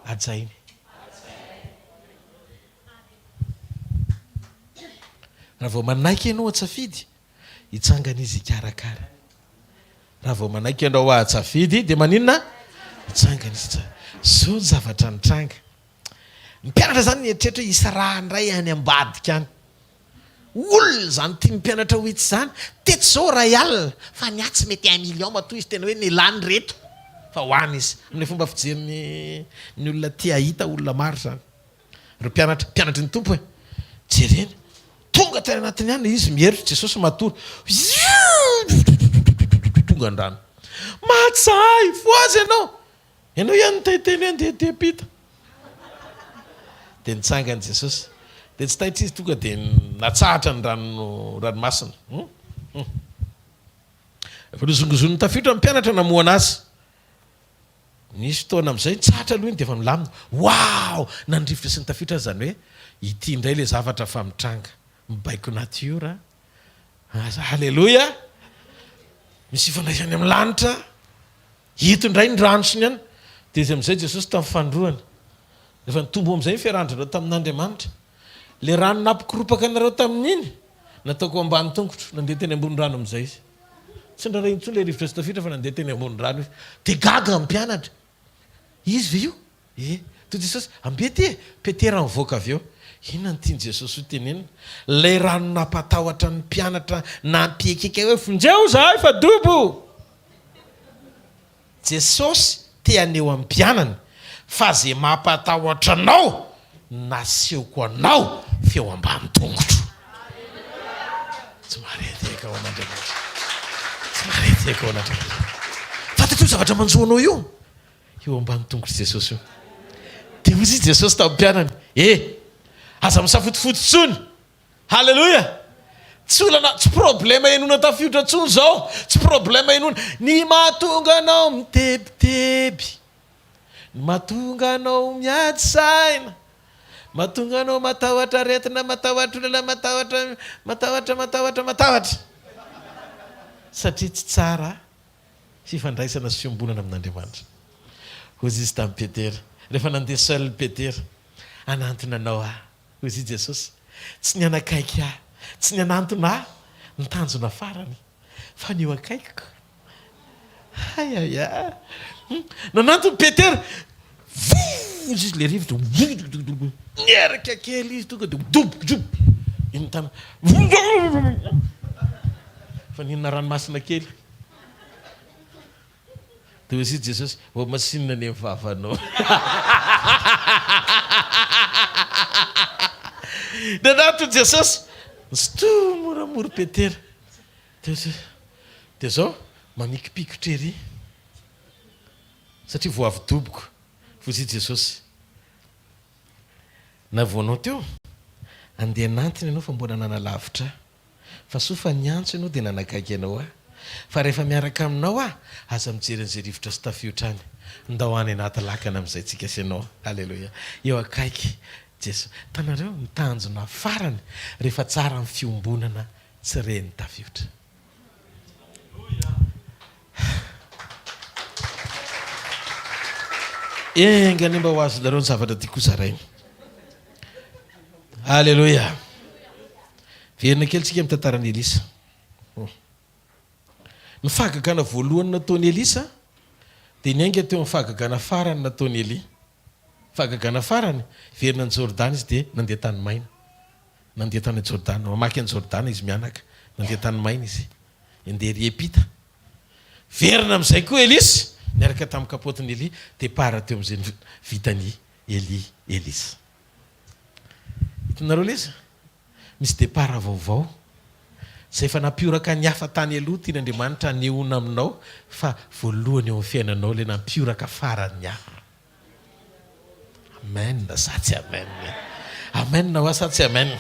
S1: ajainy raha vao manaiky ianao atsafidy hitsangana izy ikarakara raha vao manaiky ianao atsafidy dia maninona hitsangana izy zao ny zavatra nitranga ny mpianatra zany nieritretra hoe isy raha ndray any ambadika any olona zany tia mpianatra ho itsy zany teto zao ray alina fa ny atsy mety 1 million matoa izy tena hoe ny lany reto fa hoany izy amin'ny fomba fijeriny ny olona tia hita olona maro zany ry mpianatry ny tompo hoe jereny tonga tena anatiny any izy mieritra Jesosy matory tonga andrano matsay foazy ianao ihany taiteny andedepita dia nitsangany Jesosy dia tsy taitra izy tonga dia natsahatra ny ranomasina efa nozongozony tafiditra ny mpianatra namoana azy nisy fotoana amin'izay nitsahatra aloha iny dia efa milamina wow nandrivotra sy ny tafiditra zany hoe ity indray le zavatra fa mitranga mibaiko natiora halleloia misy ifandraisany amin'ny lanitra hito indray ny rano sy ny any dia izy amin'izay Jesosy tamin'ny fandroany rehefa nitombo amin'izay ny fiarandrareo tamin'Andriamanitra le rano napikoropaka anareo tamin'iny nataoko ambany tongotro nandeha teny ambony rano amin'izay izy tsy ndraray intsony le rivotra sy tafiditra fa nandeha teny ambony rano izy dia gaga amin'ny mpianatra izy ve io toy Jesosy ambe ty petera mivoaka avy eo inona ny tiany Jesosy ho tenenina le rano nampatahotra ny mpianatra nampiekeka hoe fonjeo zahay fa dobo Jesosy teaneo amin'ny mpianany fa zay mampatahotra anao naseoko anao feo ambany tongotro tsy mareteka ao an'Andriamanitra tsy mareteka ao an'Andriamanitra fa teto zavatra manjoanao io eo ambany tongotro Jesosy io dia hozy izy Jesosy tamin'ny mpianany aza misafotifoty tsony halleloia tsy olana tsy problema enona tafiditra tsony zao tsy problema enona ny mahatonga anao mitebiteby ny mahatonga anao miady saina mahatonga anao matahotra aretina matahotra olana matahotra satria tsy tsara fifandraisana sy fiombonana amin'Andriamanitra hozy izy tamin'ny Petera rehefa nandeha seul Petera anantona anao hozy Jesosy tsy ny anakaiky tsy ny anantona nitanjona farany fa ny eo akaikiko ayaya nanantony Petera izy le rivotra nieraka kely izy tonga dia dobokodobo iny tana fa ninona ranomasina kely dia hozy Jesosy masinina ny vavanao dia nato Jesosy stomoramoro Petera dia zao mamikipikitra ery satria vo avy doboko hozy Jesosy na voanao teo andeha nantiny ianao fa mbola nanalavitra fa sofa niantso ianao dia nanakaiky ianao fa rehefa miaraka aminao aza mijeren'izay rivotra sy tafiotra any ndao any anaty lakana amin'izay tsika sy ianao halleloia eo akaiky Jesosy tanareo mitanjona farany rehefa tsara ny fiombonana tsy reny tafiotra engany mba ho azo nareo ny zavatra ty koa zarainy halleloia verina kely tsika mitantarany Elisa ny fahagagana voalohany nataony Elisa dia niainga teo amin'ny fahagagana farany nataony Eli fahagagana farany verina ny Jordana izy dia nandeha tany maina nandeha tany Jordana mamaky ny Jordana izy mianaka nandeha tanymaina izy andeha ry epita verina amin'izay koa Elisy niaraka tamin'ny kapotiny Eli depara teo amin'izay vitany Elisa hitanareo leza misy depara vaovao zay efa nampioraka ny hafa tany aloha tian'Andriamanitra neona aminao fa voalohany eo amin'ny fiainanao le nampioraka farany hafa. Amen satsy amen. Amen ho satsy amen.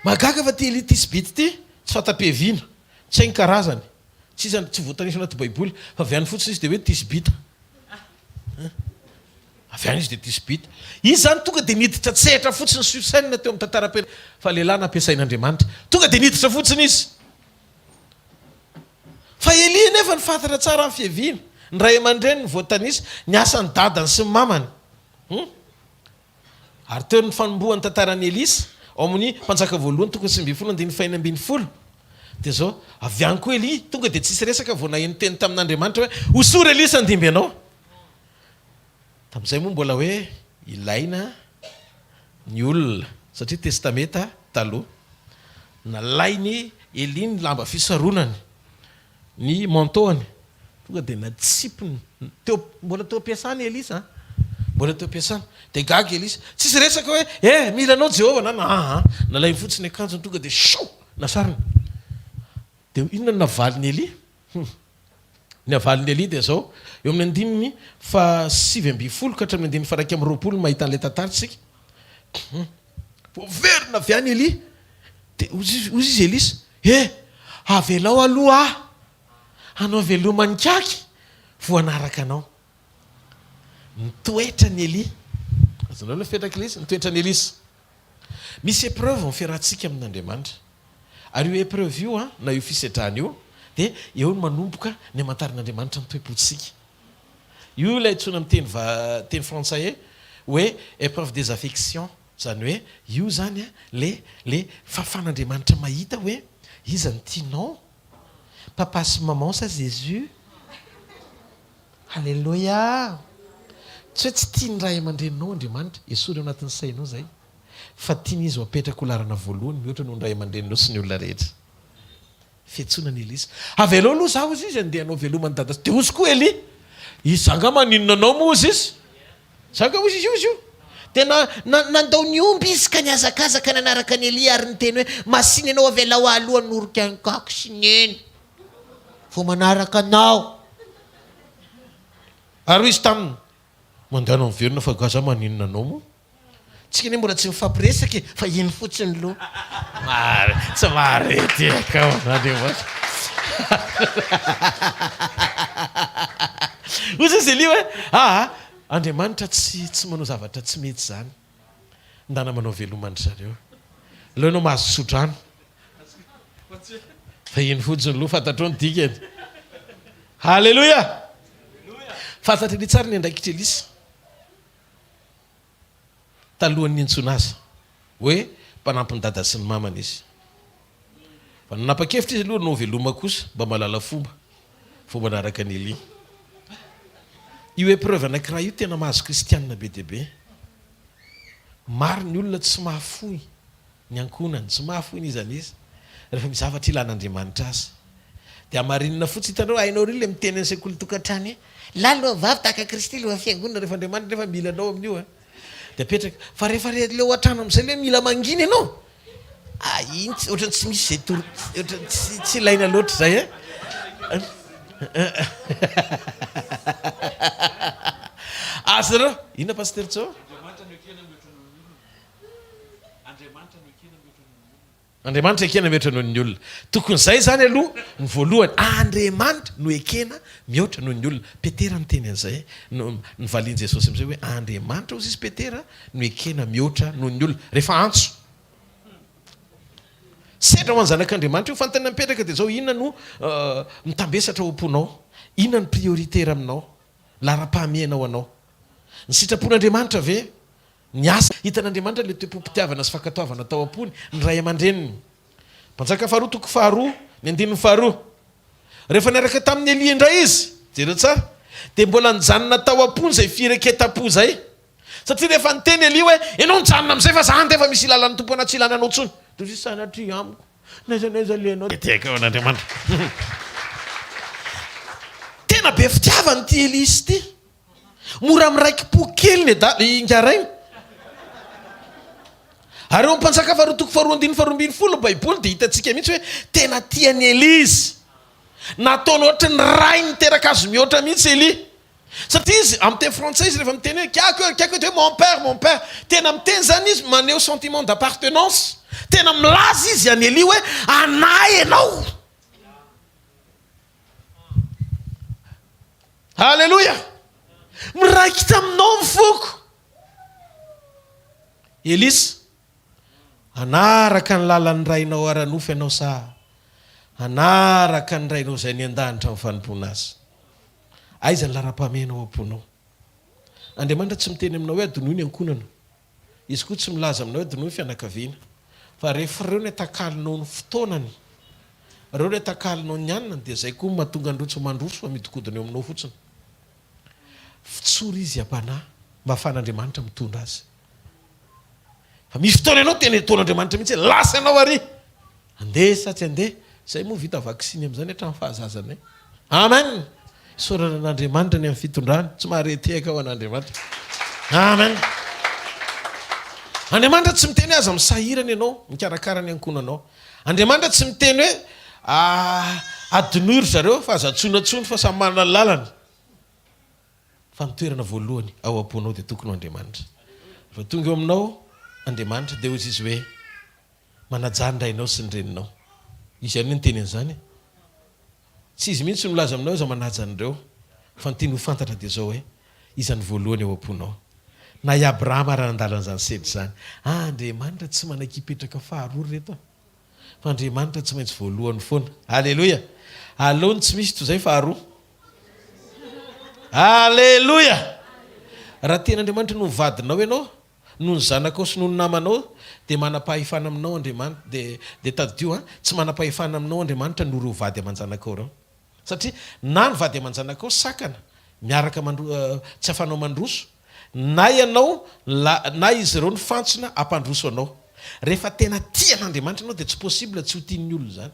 S1: Magaga fa ty Eli ty sibity ty tsy fatapeviana tsy hainy karazany tsy voatanisa anaty baiboly fa avy any fotsiny izy de hoe tisibita avy any izy de tisibita izy zany tonga de niditra tsehatra fotsiny susaina teo amin'ny tantaram-pena fa lehilahy nampiasain'Andriamanitra tonga de niditra fotsiny izy fa Eli nefa nifantatra tsara amin'ny fiaviana ny ray aman-dreny ny voatanisa ny asany dadany sy ny mamany ary teo ny fanombohan'ny tantaran'ny Elisa ao amin'ny mpanjaka voalohany tokony 9:4 de zao avy any koa Eli tonga de tsisy resaka vao naheno teny tamin'Andriamanitra hoe osory Elisa andimby anao tamin'izay moa mbola hoe ilaina ny olona satria testameta taloha nalainy Eli ny lamba fisaronany ny mantoany tonga de natsipiny teo mbola teo ampiasany Elisa mbola teo ampiasany de gaga Elisa tsisy resaka hoe mila anao Jehova nalainy fotsiny akanjony tonga de shoo nasariny de inona ny navaliny Eli ny avaliny Eli de zao eo amin'ny 9:7 ka hatramin'ny 9:20 mahita an'ilay tantaritsika verina avy any Eli de ozy izy Elisa avelao aloha anao velomany kaky voanaraka anao nitoetra ny Eli azanao le fetraka Elisa nitoetra ny Elisa misy épreuve fiarahantsika amin'Andriamanitra ary io épreuve io na io fisetrahana io de eo ny manomboka ny amantarin'Andriamanitra ny toepontsika io lay tsona amin'ny teny frantsay hoe épreuve des affections zany hoe io zany le fafan'Andriamanitra mahita hoe iza ny tianao papa sy maman sa Jésus alléluia tsy hoe tsy tiany ray aman-dreninao Andriamanitra esory ao anatin'ny sainao zay fa tiany izy apetraka ho larana voalohany mihoatra noho ny ray aman-dreninao sy ny olona rehetra fiantsonany Elisa avelao aloha zaho izy izy andeha anao velomany dada de ozy koa Eli izy zanga maninona anao moa ozy izy zanga ozy izy io de nandao ny omby izy ka niazakazaka nanaraka ny Eli ary ny teny hoe masiny anao avelao aloha norika ny kako sy neny vo manaraka anao ary izy taminy mandehana miverina fa gaza maninona anao moa tsika ne mbola tsy mifampiresaka fa iny fotsiny lo tsy marety akaon'Andriamanitra ozy izy Eli hoe Andriamanitra tsy manao zavatra tsy mety zany ndana manao velomany zareo lo anao mahazo sodrano fa iny fotsiny lo fantatrao ny dikany halleloia fantatra ny tsara ny andraikitra Elisa talohan'ny intsona azy hoe mpanampiny dada sy ny mamana izy fa nanapa-kevitra izy aloha nao veloma kosa mba malala fomba naraka ny Eli io épreuve anakiraha io tena mahazo kristianina be deabe maro ny olona tsy mahafoy ny ankonany tsy mahafoy ny izany izy rehefa mizavatra ilan'Andriamanitra azy de amarinina fotsy hitanao hainao ry le miteny ny sekoly tokantrany la loha vavy tahaka Kristy loha fiangonana rehefa Andriamanitra rehefa mila anao amin'io de apetraka fa rehefa le ohatrano amin'izay le mila manginy ianao iny ohatrany tsy misy zay ohatrany tsy ilaina loatra zay azy reo inona pasteur tsao Andriamanitra ekena mihoatra noho ny olona tokony zay zany aloha ny voalohany Andriamanitra no ekena mihoatra noho ny olona Petera ny teny an'izay ny valiany Jesosy am'izay hoe Andriamanitra ozy izy Petera no ekena mihoatra noho ny olona rehefa antso sedra ho any zanak'Andriamanitra io fantany mipetraka de zao inona no mitambesatra ao am-ponao inona ny prioritaire aminao lara-pahamenao anao ny sitrapon'Andriamanitra ve ny asa hitan'Andriamanitra le toepo-pitiavana sy fankatoavana tao am-pony ny ray aman-dreniny mpanjaka faharoa toko faharoa ny 9:2 rehefa niaraka tamin'ny Eli indray izy jereo tsara de mbola nijanona tao am-pony zay fireketam-po zay satria rehefa niteny Eli hoe ianao nijanona amin'izay fa zany de efa misy ilalany tompo ana tsy ilananao tsony toy sanatry amiko naizanaiza lenao teka ao an'Andriamanitra tena be fitiavany ty Elisy ty mora miraikim-po kely ingarainy ary eo mpanjaka faharotoko faharoandiny faharoambiny folo baiboly dia hitantsika mihitsy hoe tena tiany Elisy nataony ohatra ny ray niteraka azo mihoatra mihitsy Eli satria izy amin'ny teny frantsay izy rehefa miteny hoe kako hoe mon père tena miteny zany izy maneho sentiment d'appartenance tena milaza izy any Eli hoe anay ianao halleloja miraiky taminao mifoko Elisy anaraka ny lalan'ny rainao aranofy ianao sa anaraka ny rainao zay ny an-danitra amin'ny fanompona azy aiza ny lara-pamenao amponao Andriamanitra tsy miteny aminao hoe adonoy ny ankonana izy koa tsy milaza aminao hoe adonoy fianakaviana fa rehefa reo ny atakalinao ny fotoanany reo ny atakalinao ny anina dia zay koa mahatonga androso mandroso fa midikodina eo aminao fotsiny fitsory izy apanahy mba ahafan'Andriamanitra mitondra azy fa misy fotoana ianao tena ataon'Andriamanitra mihitsy lasa ianao ary andeha sa tsy andeha zay moa vita vaksiny am'izany hatramin'ny fahazazanay amen sorana an'Andriamanitra ny amin'ny fitondrany tsy maharetehaka ao an'Andriamanitra amen Andriamanitra tsy miteny aza misahirana ianao mikarakara ny ankonanao Andriamanitra tsy miteny hoe adinory zareo fa azatsonatsony fa samy manana lalany fa nitoerana voalohany ao amponao dia tokony ho Andriamanitra fa tonga eo aminao Andriamanitra dia ozy izy hoe manajandrainao sy ny reninao izy any ny teny an'izany tsy izy mihitsy milaza aminao iza manaja an'ireo fa ny tiany ho fantatra dia zao hoe izany voalohany eo amponao na i Abrahama raha nandalan'izany sedry zany Andriamanitra tsy manakipetraka faharoa reto fa Andriamanitra tsy maintsy voalohany foana halleloja alohany tsy misy toy zay faharoa halleloja raha ten'Andriamanitra no vadinao ianao no ny zanakao sy no ny namanao dia manam-pahefana aminao Andriamanitra dia tadio tsy manam-pahefana aminao Andriamanitra no reo vady aman-janakao reo satria na ny vady aman-janakao sakana miaraka tsy hafanao mandroso na ianao na izy ireo ny fantsona ampandroso anao rehefa tena tian'Andriamanitra anao dia tsy possible tsy ho tian'ny olona zany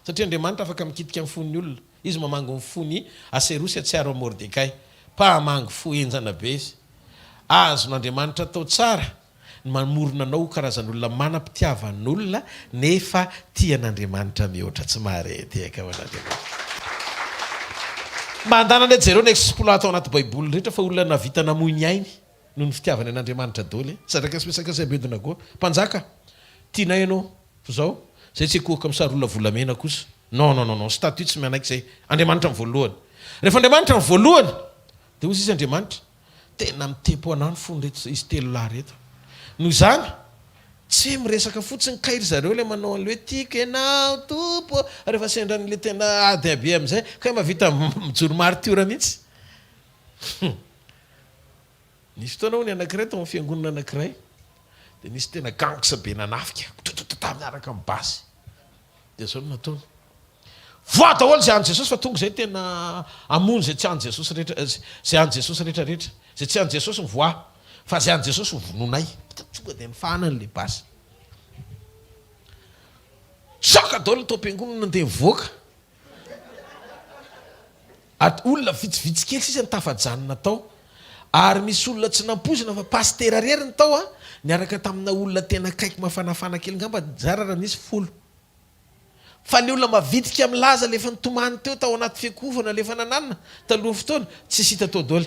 S1: satria Andriamanitra afaka mikitika amin'ny fon'ny olona izy mamango ny fony Aserosy atsiaro a Mordekay mpahamango fo enjana be izy azon'Andriamanitra atao tsara mamorona anao karazan'olona manam-pitiavan'olona nefa tian'Andriamanitra mihoatra tsy maharetehaka ao an'Andriamanitra mba handanany jereo ny exploit ao anaty baiboly rehetra fa olona navita namoy ny ainy noho ny fitiavany an'Andriamanitra daoly sadraka sy bedona koa mpanjaka tianay ianao zao zay tsy ekohaka misary olona volamena kosa non statut tsy mianaiky zay Andriamanitra ny voalohany rehefa Andriamanitra ny voalohany dia ozy izy Andriamanitra tena mitempo anany fony reto izy telo lahy reto noho izany tsy miresaka fotsiny kairy zareo le manao an'le hoe tiako ianao tompo rehefa sendra n'le tena ady abe am'izay kay mavita mijoro martiora mihitsy nisy fotoana ho ny anankiray tao amin'ny fiangonana anankiray dia nisy tena gangsa be nanafika tototota miaraka amin'ny basy dia zao no nataony voa daholo zay any Jesosy fa tonga zay tena amony zay tsy any Jesosy rehetra zay any Jesosy rehetrarehetra zay tsy any Jesosy ny voa fa zay any Jesosy ny vononay tonga dia nifahana n'le basy soka daholo ny tom-piangonana nandeha mivoaka olona vitsivitsy kely sisa ny tafajanona tao ary misy olona tsy nampozina fa pastera rery ny tao niaraka tamina olona tena kaiky mafanafana kely ngamba zara raha nisy folo fa ny olona mavitika milaza lefa nitomany teo tao anaty fiakovana lefa nananina taloha fotoana tsy sita tao daholo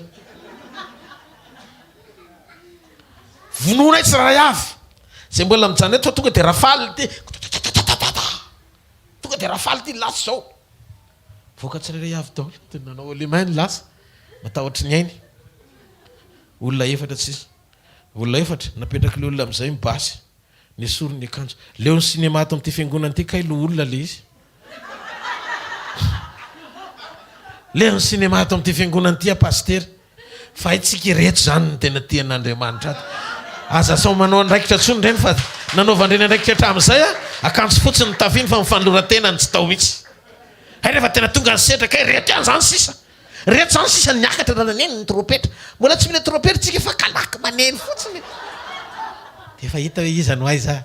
S1: vononay tsy raha avy zay mbola mijanona eto fa tonga dia rafaly ty tonga dia rafaly ty lasa zao voaka tsirairay avy daholo tena nanao alemainy lasa matahotra ny ainy olona efatra tsisy olona efatra napetraka le olona am'izay mibasy ny sorony akanjo leo ny sinema ato amin'ity fiangonana ity kay lo olona le izy leo ny sinema ato amin'ity fiangonana ity apastera fa itsika reto zany ny tena tian'Andriamanitra ato aza sao manao andraikitra tsony reny fa nanaovandreny andraikitra hatramin'izay akanjo fotsiny tafiny fa mifanlorantenany tsy tao mihitsy hay rehefa tena tonga ny setra kay reto ihany zany sisa reto zany sisa niakatra rananeny ny tropetra mbola tsy mila tropetra tsika fa kalaky maneny fotsiny dia efa hita hoe iza no aiza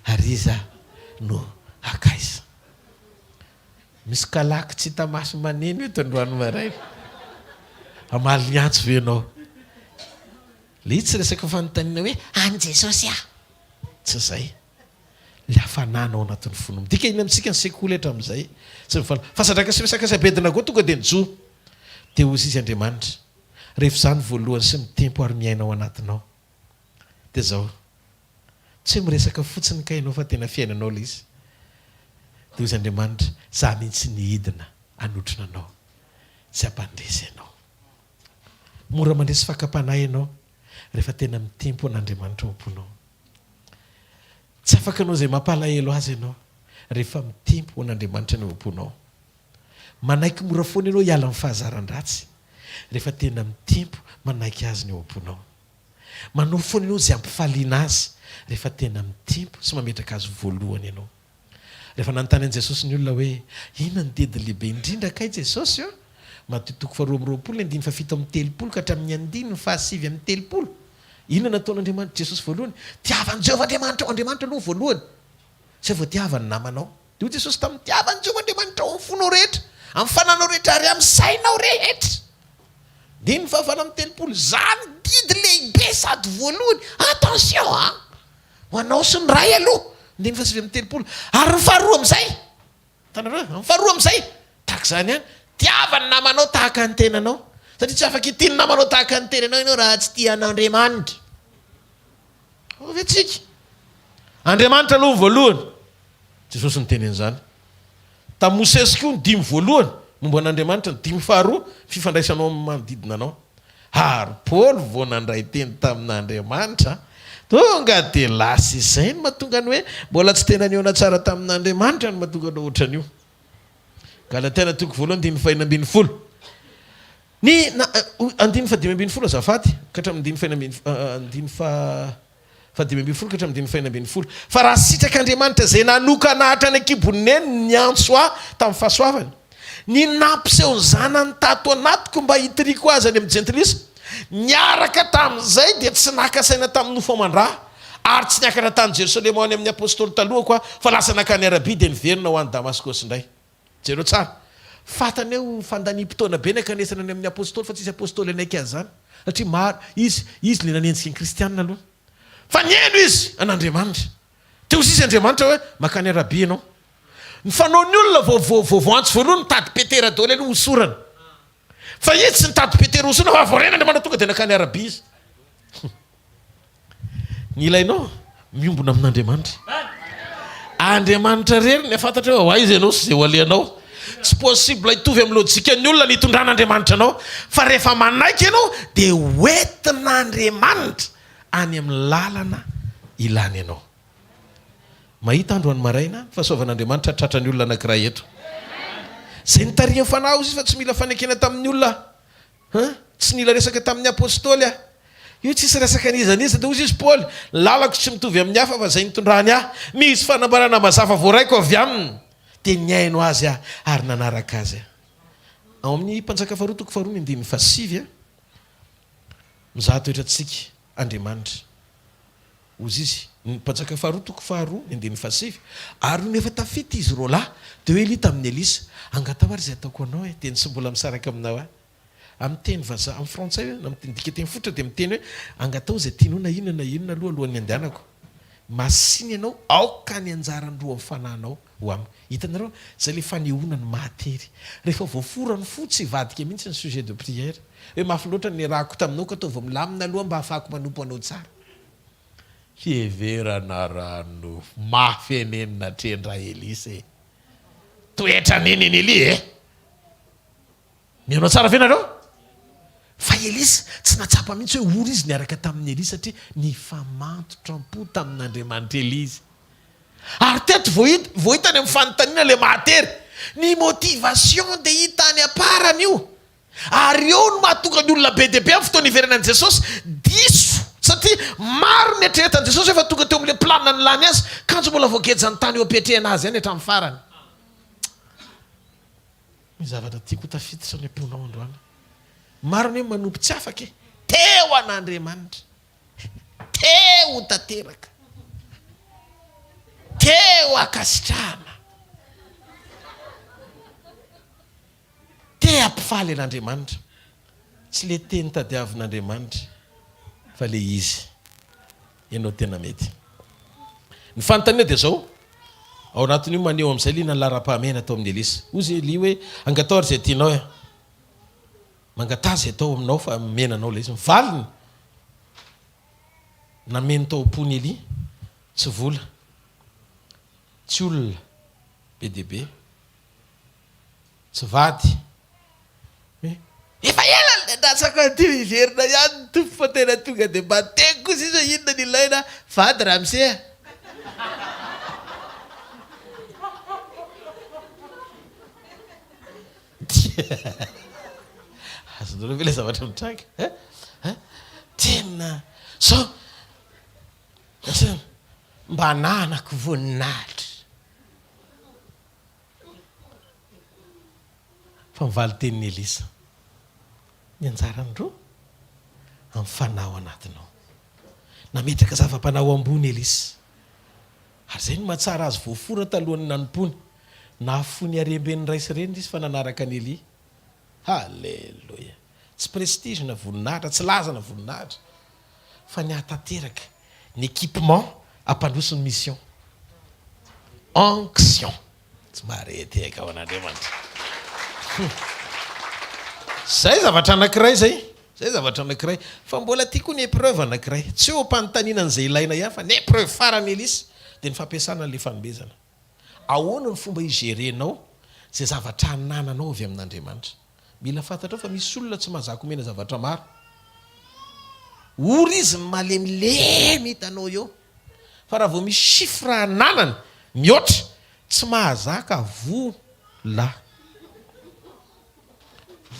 S1: ary iza no akaiza. Misy kalaky tsy hita maso maneno io tandroany maraina. Amaly ny antso ve ianao? Le tsy resaka fanontaniana hoe any Jesosy aho. Tsy zay. Le hafanana ao anatin'ny fonony. Dika iny amintsika ny sekoly hatramin'izay. Tsy mifana. Fasadraka sy resaka sabedina koa tonga dia nijo. Te ozy izy Andriamanitra. Rehefa izany voalohany sy mitempo ary miaina ao anatinao. Dia zao. Tsy miresaka fotsiny ka ianao fa tena fiainanao le izy. Dia ozy Andriamanitra, za mihitsy nihidina anotrina anao. Tsy hampandresy ianao. Mora mandresy fakapanahy ianao rehefa tena mitempo an'Andriamanitra ao am-ponao. Tsy afaka anao izay mampalahelo azy ianao rehefa mitempo an'Andriamanitra ny ao am-ponao. Manaiky mora foana ianao hiala amin'ny fahazaran-dratsy rehefa tena mitempo manaiky azy ny ao am-ponao. Manao foana ianao izay ampifaliana azy rehefa tena mitempo sy mametraka azy voalohany ianao. Rehefa nanontany an'i Jesosy ny olona hoe inona ny dedi lehibe indrindra kay Jesosy io? Mateo 2:7-7 ka hatramin'ny 5:7. Inona nataon'Andriamanitra Jesosy voalohany? Tiavany Jehovah Andriamanitra ao Andriamanitra aloha voalohany. Tsy vao tiavany namanao. Dia Jesosy tamin'ny tiavany Jehovah Andriamanitra ao amin'ny fonao rehetra, amin'ny fananao rehetra ary amin'ny sainao rehetra. Dia ny fahavalo amin'ny 7 zany didy lehibe sady voalohany. Attention ha! Ho anao sy ny ray aloha. Dia ny 7 ary ny faharoa amin'izay. Tanareo, ny faharoa amin'izay. Tahaka izany ihany. Tiavany namanao tahaka ny tenanao. Satria tsy afaka itiany namanao tahaka ny tenanao ianao raha tsy tia an'Andriamanitra. Ovetsika. Andriamanitra aloha voalohany. Jesosy ny teny an'izany. Tamin'ny Mosesy koa ny 5 voalohany momba an'Andriamanitra, ny 5 faharoa fifandraisanao amin'ny manodidina anao. Ary Paoly vao nandray teny tamin'Andriamanitra, tonga dia lasa izay no mahatonga ny hoe mbola tsy tena niona tsara tamin'Andriamanitra no mahatonga anao ohatran'io. Galatiana 2:5-10. Ny 5:5 azafady ka hatramin'ny 5:5 fa raha sitrak'Andriamanitra izay nanoka nahatra ny akiboneny ny antso ahy tamin'ny fahasoavany, ny nampiseho ny zanany tato anatiko mba hitiriko azy any amin'ny jentilisa, niaraka tamin'izay dia tsy nakasaina tamin'ny nofo aman-draha ary tsy niakatra tany Jerosalema ho any amin'ny apôstôly taloha koa fa lasa nakany Arabia dia niverina ho any Damaskosy indray. Jereo tsara. Fatany eo fandanimpotoana be nakanesana any amin'ny apôstôly fa tsy isy apôstôly anaiky azy zany. Satria maro izy le nanenjika ny kristianina aloha. Fa nieno izy an'Andriamanitra. Teo izy Andriamanitra hoe makany Arabia ianao. Ny fanaon'ny olona voantso voalohany mitady Petera daholo aloha hosorana. Fa izy tsy nitady Petera hosorana fa voarena Andriamanitra tonga dia nakany Arabia izy. Ny ilainao miombona amin'Andriamanitra. Andriamanitra rery ny fantatra hoe hoaizy ianao sy izay ho aleanao. Tsy possible hitovy amin'ny lojika ny olona nitondran'Andriamanitra anao. Fa rehefa manaiky ianao dia hoentin'Andriamanitra any amin'ny lalana ilany ianao. Mahita andro any maraina fahasoavan'Andriamanitra tratra ny olona anankiray eto. Izay nitariany fanahy izy fa tsy mila fanekena tamin'ny olona. Tsy nila resaka tamin'ny apôstôly aho. Io tsisy resaka nizaniza dia ozy izy Paoly, lalako tsy mitovy amin'ny hafa fa izay nitondrany ahy. Misy fanambarana mazafa voaraiko avy aminy. Dia niaino azy aho ary nanaraka azy aho. Ao amin'ny Mpanjaka 2:7 mizaha toetrantsika Andriamanitra. Ozy izy Mpanjaka 2:7 ary nefa tafity izy roa lahy dia hoe Elita amin'ny Elisa, angatao ary izay ataoko anao e, teny sy mbola misaraka aminao ahy. Amin'ny teny vazaha amin'ny frantsay hoe namidika teny fotra dia miteny hoe angatao izay tianao na inona alohan'ny andehanako. Masiny ianao aoka ny anjarandroa amin'ny fanahinao ho aminy. Hitanareo izay le fanehoana ny mahatery. Rehefa voafora ny fo tsy vadika mihitsy ny sujet de prière. Hoe mafy loatra ny rahako taminao ka ataovy milamina aloha mba hafahako manompo anao tsara. Fieverana rano mafy enenina trendra Elisa e. Toetra neneny Eli e. Mianao tsara venareo? Fa Elisa tsy natsapa mihitsy hoe ory izy niaraka tamin'ny Elisa satria nifamantotra am-po tamin'Andriamanitra Elisa. Ary teto vohitany amin'ny fanontaniana le mahatery. Ny motivation dia hitany aparany io. Ary eo no mahatonga ny olona be dia be amin'ny fotoana iverenan'i Jesosy diso. Satria maro ny eritreretan'i Jesosy efa tonga teo amin'ilay planina ny lany azy, kanjo mbola voagejany tany eo apetrehana azy ihany hatramin'ny farany. Ny zavatra tiako tafiditra ny amponao androany. Maro ny hoe manompo tsy afaka e. Teo an'Andriamanitra. Teo tanteraka. teo akasitrahana te ampifaly an'Andriamanitra, tsy le teny tadiavin'Andriamanitra fa le izy ianao tena mety. Ny fanontaniana dia zao, ao anatin'io maneho amin'izay liana ny lara-pahamena atao amin'ny Elisa. Ozy li hoe angataory zay tianao e, mangata zay atao aminao fa menanao le izy. Mivaliny nameny tao am-pony Eli, tsy vola, tsy olona be dia be, tsy vady. Efa ela le datsaka ty iverina ihany tompo fa tena tonga dia bateko kosa izy hoe inona ny ilaina vady ramse. Azonareo ve le zavatra mitranga tena so mba nanako voninahitra fa mivaly tenin'ny Elisa. Ny anjarandro amin'ny fanao anatinao, nametraka zava-panao ambony Elisa, ary zay no mahatsara azy voafora talohan'ny nanompony. Nahafony aremben'ny raisy reny izy fa nanaraka ny Eli. Halleloia. Tsy prestige na voninahitra, tsy laza na voninahitra, fa ny atateraka ny équipement ampandroso ny mission, onction. Tsy marety eka ao an'Andriamanitra. Zay zavatra anankiray zay. Zay zavatra anankiray. Fa mbola tiako ny épreuve anankiray. Tsy ho ampanontaniana an'izay ilaina ihany fa ny épreuve farany Elisa dia ny fampiasana an'ilay fanomezana. Ahoana ny fomba igerenao zay zavatra anananao avy amin'Andriamanitra. Mila fantatrao fa misy olona tsy mahazaka omena zavatra maro. Ory izy ny malemilemy hitanao eo. Fa raha vao misy chiffre ananany mihoatra, tsy mahazaka vola.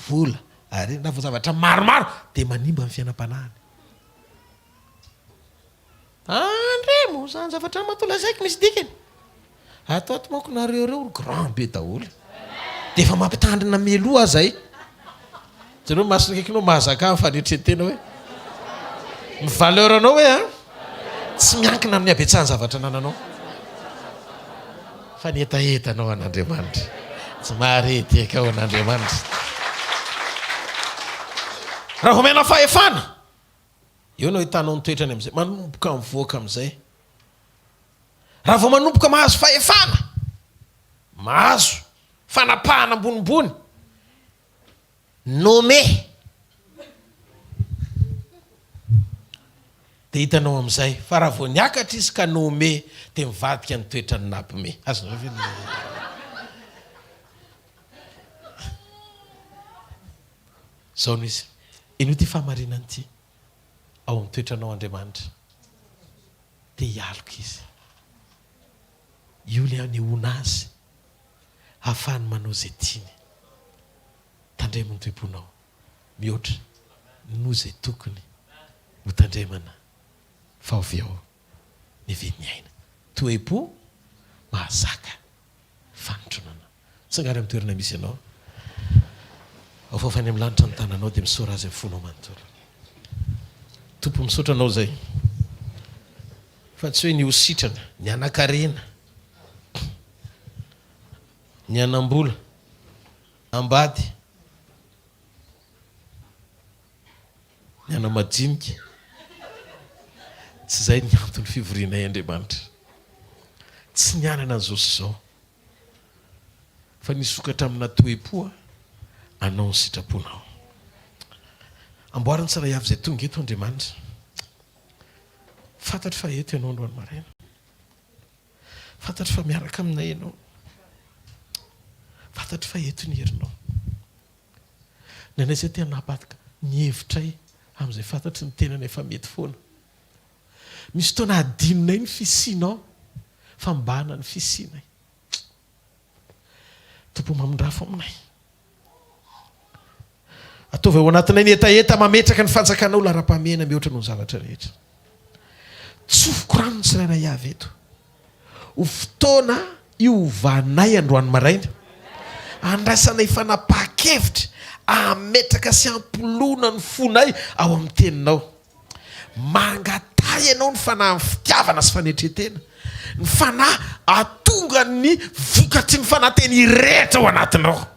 S1: Vola. Ary na vao zavatra maromaro dia manimba amin'ny fiainam-panahiny. Andremo, zany zavatra matolazaiko misy dikany. Atao ato manko nareo grand be daholo. Dia efa mampitandrina meloa zay. Jereo masina kaikinao mahazaka amin'ny fanetretena hoe ny valeur anao hoe tsy miankina amin'ny abetsahany zavatra nananao, fa ny etaetanao an'Andriamanitra. Tsy marety eka ao an'Andriamanitra. Raha omena fahefana, eo no hitanao ny toetrany amin'izay, manomboka mivoaka amin'izay. Raha vao manomboka mahazo fahefana, mahazo fanapahana ambonimbony, nome, dia hitanao amin'izay. Fa raha vao niakatra izy ka nome dia mivadika ny toetrany nampime. Azonao ve zao no izy. Ino ty fahamarinany ity ao amin'ny toetranao Andriamanitra, dia hialoko izy. Io le anehoana azy ahafahany manao zay tiany. Tandremany toeponao mihoatra no zay tokony ho tandremana fa avy ao ny vidiny aina. Toepo mahazaka fanotronana. Sangary amin'ny toerana misy ianao, afofany amin'ny lanitra ny tananao dia misaora azy amin'ny fonao manontolo. Tompo misaotra anao zay fa tsy hoe ny hositrana, ny anakarena, ny anambola, ambady, ny anamajinika, tsy zay ny antony fivorianay Andriamanitra. Tsy ny anana an'izao sy izao, fa nisokatra amina toepoa anao ny sitraponao. Amboariny tsara avy zay tonga eto Andriamanitra. Fantatro fa eto ianao androany maraina. Fantatro fa miaraka aminay ianao. Fantatro fa eto ny herinao. Nanay zay tena napatika ny hevitray amin'izay fantatry ny tenany efa mety foana. Misy fotoana adinonay ny fisianao fa mbana ny fisianay. Tompo mamondrafo aminay. Ataovy ao anatinay ny etaeta mametraka ny fanjakanao lara-pahamena mihoatra noho ny zavatra rehetra. Tsofoko rano ny tsirainay avy eto. Ho fotoana iovanay androany maraina. Andraisanay fanapaha-kevitra ametraka sy ampolona ny fonay ao amin'ny teninao. Mangatay ianao ny fanahy ny fitiavana sy fanetretena. ny fanahy atonga ny vokatry ny fanateny rehetra ao anatinao.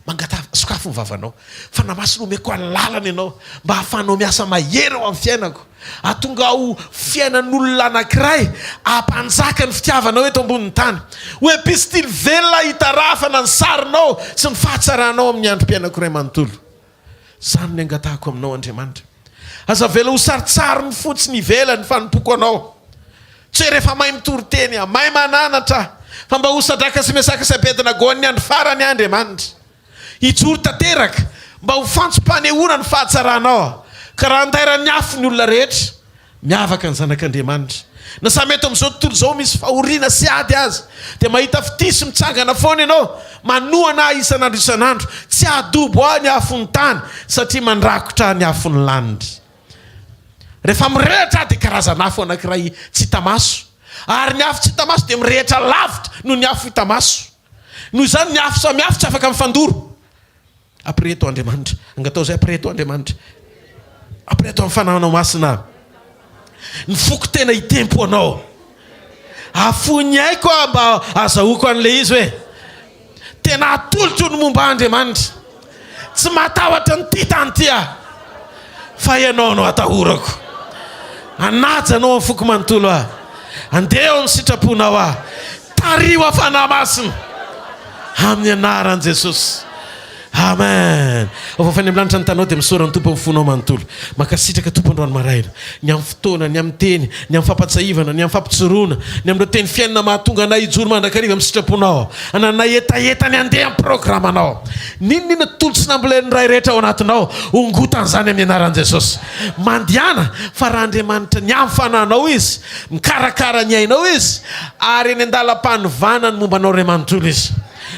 S1: Mangatava sokafo ny vavanao, fanamaso no omeko alalana ianao mba hahafanao miasa mahery ao amin'ny fiainako. Atonga ao fiainan'olona anankiray ampanjaka ny fitiavanao eto ambonin'ny tany. Hoe pistily velona hitarafana ny sarinao sy ny fahatsaranao amin'ny androm-piainako iray manontolo. Zany ny angatahako aminao Andriamanitra. Aza vela ho saritsary ny fotsiny ivelany fanompoko anao. Tsy hoe rehefa mahay mitory teny, mahay mananatra, fa mba ho sadraka sy miasaka sabedina gaony andro farany Andriamanitra. Hijoro tanteraka mba ho fantsom-panehoana ny fahatsaranao. Ka raha andairan'ny afo ny olona rehetra, miavaka ny zanak'Andriamanitra. Na samy eto amin'izao tontolo izao misy fahoriana sy ady azy, dia mahita fitisy mitsangana foana ianao, manoana isan'andro isan'andro, tsy adobo ao ny afon'ny tany satria mandrakotra ny afon'ny lanitra. Rehefa mirehitra dia karazana afo anankiray tsy hita maso, ary ny afo tsy hita maso dia mirehitra lavitra noho ny afo hita maso. Noho izany ny afo samy afo tsy afaka mifandoro. Apreto Andriamanitra, angatao zay apreto Andriamanitra, apreto amin'ny fananao masina. Ny foko tena hitempo anao, afony aiko mba azahoako an'ilay izy hoe tena atolotro ny momba Andriamanitra, tsy matahotra ny ty tany ty aho, fa ianao no atahorako. Anajanao amin'ny foko manontolo aho, andeha eo amin'ny sitraponao aho, tario afanahy masina amin'ny anaran'i Jesosy. Amen. Afafany amin'ny lanitra ny tanao dia misaorany tompo amin'ny fonao manontolo. Makasitraka tompo androany maraina, ny amin'ny fotoana, ny amin'ny teny, ny amin'ny fampatsahivana, ny amin'ny fampitsoroana, ny amin'ny teny fiainana mahatonga anay hijoro mandrakariva amin'ny sitraponao, ananay etaetany andeha amin'ny programanao. Ninona tontolo sy nambolen'ny ray rehetra ao anatinao, ongotan'izany amin'ny anaran'i Jesosy. Mandiana fa raha Andriamanitra ny amin'ny fananao izy, mikarakara ny ainao izy, ary ny andalam-panovana ny mombanao ray manontolo izy.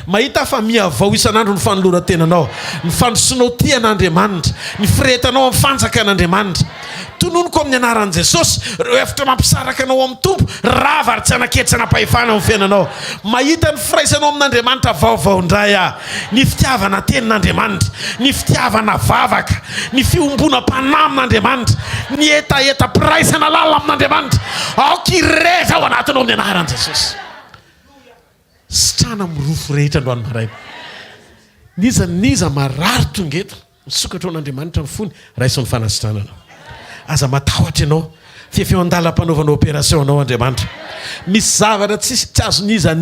S1: Mahita fa miavao isan'andro ny fanoloran-tenanao, ny fandrosinao ty an'Andriamanitra, ny firetanao amin'ny fanjaka an'Andriamanitra. Tononoko amin'ny anaran'i Jesosy ireo hevitra mampisaraka anao amin'ny tompo, rava ary tsy anaketsy anapahefana amin'ny fiainanao. Mahita ny firaisanao amin'Andriamanitra vaovao indray aho, ny fitiavana tenin'Andriamanitra, ny fitiavana vavaka, ny fiombona mpanahy amin'Andriamanitra, ny etaeta piraisana lala amin'Andriamanitra, aoka ireza ao anatinao amin'ny anaran'i Jesosy. Sitrana mirofo rehetra androany maraina. Niza marary tongeto misokatra an'Andriamanitra ny fony raison'ny fanasitranana. Aza matahotra ianao, fefeo andalam-panaovanao opération anao Andriamanitra. Misy zavatra tsy azo niza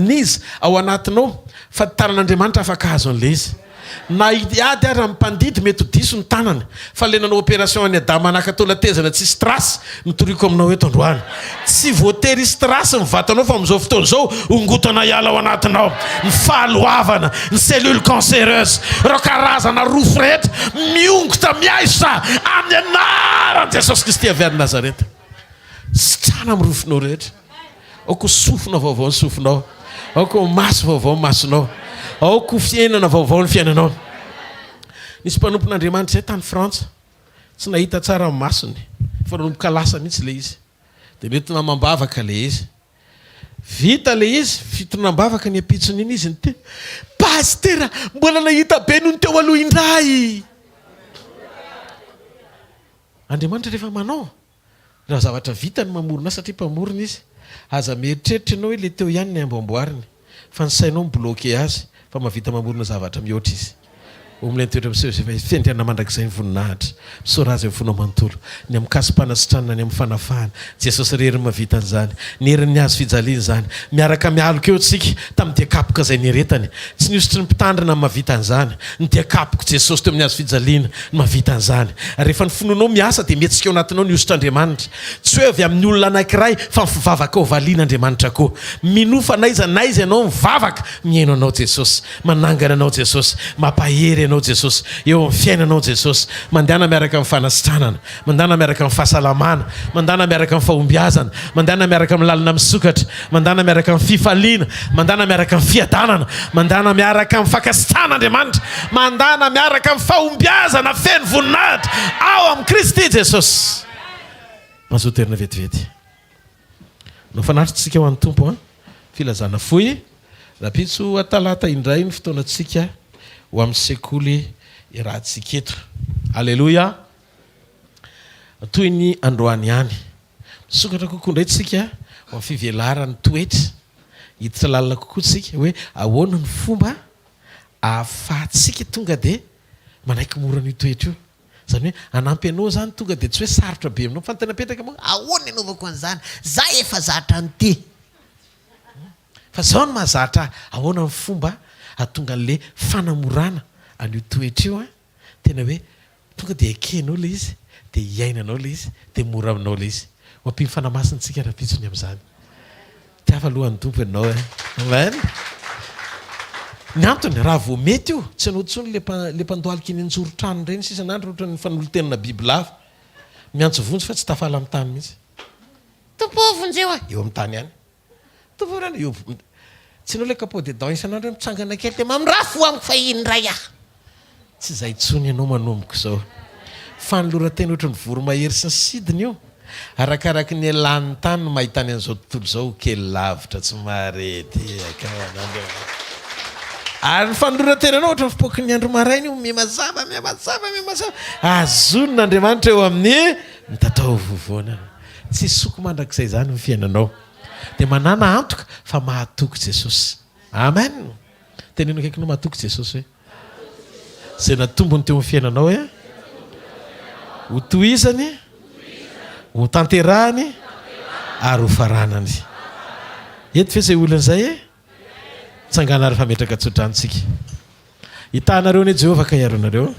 S1: ao anatinao fa taran'Andriamanitra afaka azo an'ilay izy. Na ady ary mpandidy mety ho diso ny tanany, fa le nanao opération any Adama nakatolatezana tsy strasy mitoriko aminao eto androany. Tsy voatery strasy ny vatanao fa amin'izao fotoana izao ongotana hiala ao anatinao ny fahaloavana, ny cellule cancéreuse, ireo karazana rofo rehetra miongota miaisa amin'ny anaran'i Jesosy Kristy avy any Nazareta. Sitrana amin'ny rofonao rehetra, aoko sofina vaovao ny sofinao, aoko maso vaovao ny masonao, aoko fiainana vaovao ny fiainanao. Nisy mpanompon'Andriamanitra zay tany Frantsa, tsy nahita tsara amin'ny masony, fa nanomboka lasa mihitsy le izy. Dia mety namambavaka le izy. Vita le izy, fitronam-bavaka ny apitsony iny izy ny te. Pastera, mbola nahita be noho ny teo aloha indray. Andriamanitra rehefa manao, raha zavatra vita ny mamorona satria mpamorona izy. Aza mieritreritra ianao hoe le teo ihany ny amboamboariny, fa ny sainao mibloke azy, fa mahavita mamorona zavatra mihoatra izy. Omilay toetra fiandriana mandrakizay ny voninahitra, misora azy amin'ny fonao manontolo, ny amin'ny kasi-panasitranana, ny amin'ny fanafahana. Jesosy rery mahavita an'izany, neriny hazo fijaliana izany, miaraka mialoka eo tsika tamin'ny diakapoka izay nieretany. Tsy niositry ny mpitandrina mahavita an'izany, ny diakapoko Jesosy teo amin'ny hazo fijaliana ny mahavita an'izany. Rehefa ny fononao miasa dia metsika eo anatinao ny ositran'Andriamanitra. Tsy hoe avy amin'ny olona anankiray fa mivavaka ao valian'Andriamanitra koa. Minofa naiza ianao mivavaka, mihaino anao Jesosy, manangana anao Jesosy, mampahery anao Jesosy, eo amin'ny fiainanao Jesosy, mandana miaraka amin'ny fanasitranana, mandana miaraka amin'ny fahasalamana, mandana miaraka amin'ny fahombiazana, mandana miaraka amin'ny lalina misokatra, mandana miaraka amin'ny fifaliana, mandana miaraka amin'ny fiadanana, mandana miaraka amin'ny fakasitan'Andriamanitra, mandana miaraka amin'ny fahombiazana feno voninahitra ao amin'ny Kristy Jesosy. Mazoterina vetivety. No fanaritsika ho an'ny tompo a, filazana fohy, rapitso atalata indray ny fotoanantsika ho amin'ny sekoly irahantsika eto. Alleluia. Toy ny androany ihany. Misokatra kokoa indray tsika fivelarany toetra hiditra lalina kokoa tsika hoe ahoana ny fomba ahafahantsika tonga de manaiky morana io toetra io zany hoe anampy anao zany tonga de tsy hoe sarotra be aminao fa tanapetraka moa ahoana anaovako an'izany za efa zatra ny ty fa zao ny mahazatra ahoana ny fomba atonga an'le fanamorana an'io toetra io a tena hoe tonga de akenao le izy de iainanao le izy de mora aminao le izy mampimy fanamasintsika rapitsony am'izany tiafa alohan'ny tompo ianao amen ny antony raha vo mety io tsy anao tsony le mpandoaliky iny anjoro-trano reny sisan'andro ohatra ny fanolotenana bibilava miantso vonjy fa tsy tafala amin'ny tany mihitsy topovonjeo a eo amin'ny tany ihany toporana eo tsy anao le capot de dent isan'andro hoe mitsangana kely de mamirafo amiko fa iny ray ah tsy zay tsony ianao manomboka zao fa nyloratena ohatra ny voromahery sy ny sidiny io arakaraky ny alan'ny tany no mahitany an'izao tontolo zao kely lavitra tsy marety ary ny fanoloratena anao ohatra nyfipoky ny andro marainy io miamazava azon'Andriamanitra eo amin'ny mitatao vovoana tsy soko mandrak'izay zany ny fiainanao de manana antoka fa mahatoky Jesosy amen teneno akaikinao mahatoky Jesosy hoe zay natombony teo amin'ny fiainanao hoe ho tohizany ho tanterahany ary ho faranany eto fe zay olon'izay tsangana ary fametraka tsotransika hitanareo ne Jehovah ka iaronareo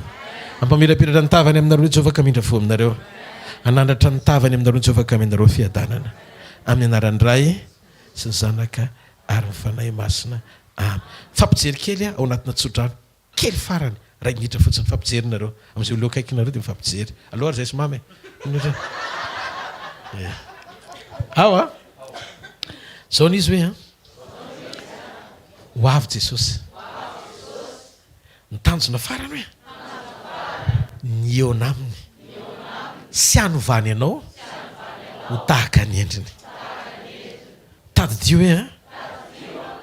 S1: ampamirapiratra ny tavany aminareo Jehovah ka mindra fo aminareo anandratra ny tavany aminareo Jehovah ka aminareo fiadanana amin'ny anaran'ny Ray sy ny Zanaka ary ny fanahy masina amen fampijery kely ao anatina tsotrano kely farany ray minitra fotsiny fampijerinareo am'izay olo akaikinareo de mifampijery aloha ary zay sy mamy ao a zao n'izy hoe ho avy Jesosy nitanjona farany hoe ny eo naminy sy hanovany anao ho tahaka ny endriny tadidio hoe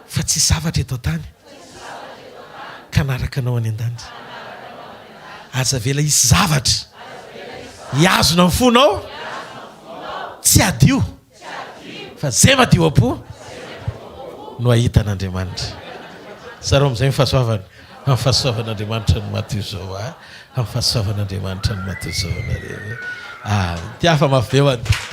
S1: fa tsy zavatra eto tany ka naraka anao any an-danitra aza vela isy zavatra hiazona ny fonao tsy adio fa zay madio am-po no ahitan'Andriamanitra zareo am'izay mifahasoavana amin'ny fahasoavan'Andriamanitra no matio zao a amin'ny fahasoavan'Andriamanitra no matio zao nareo tiafa mafy be ho any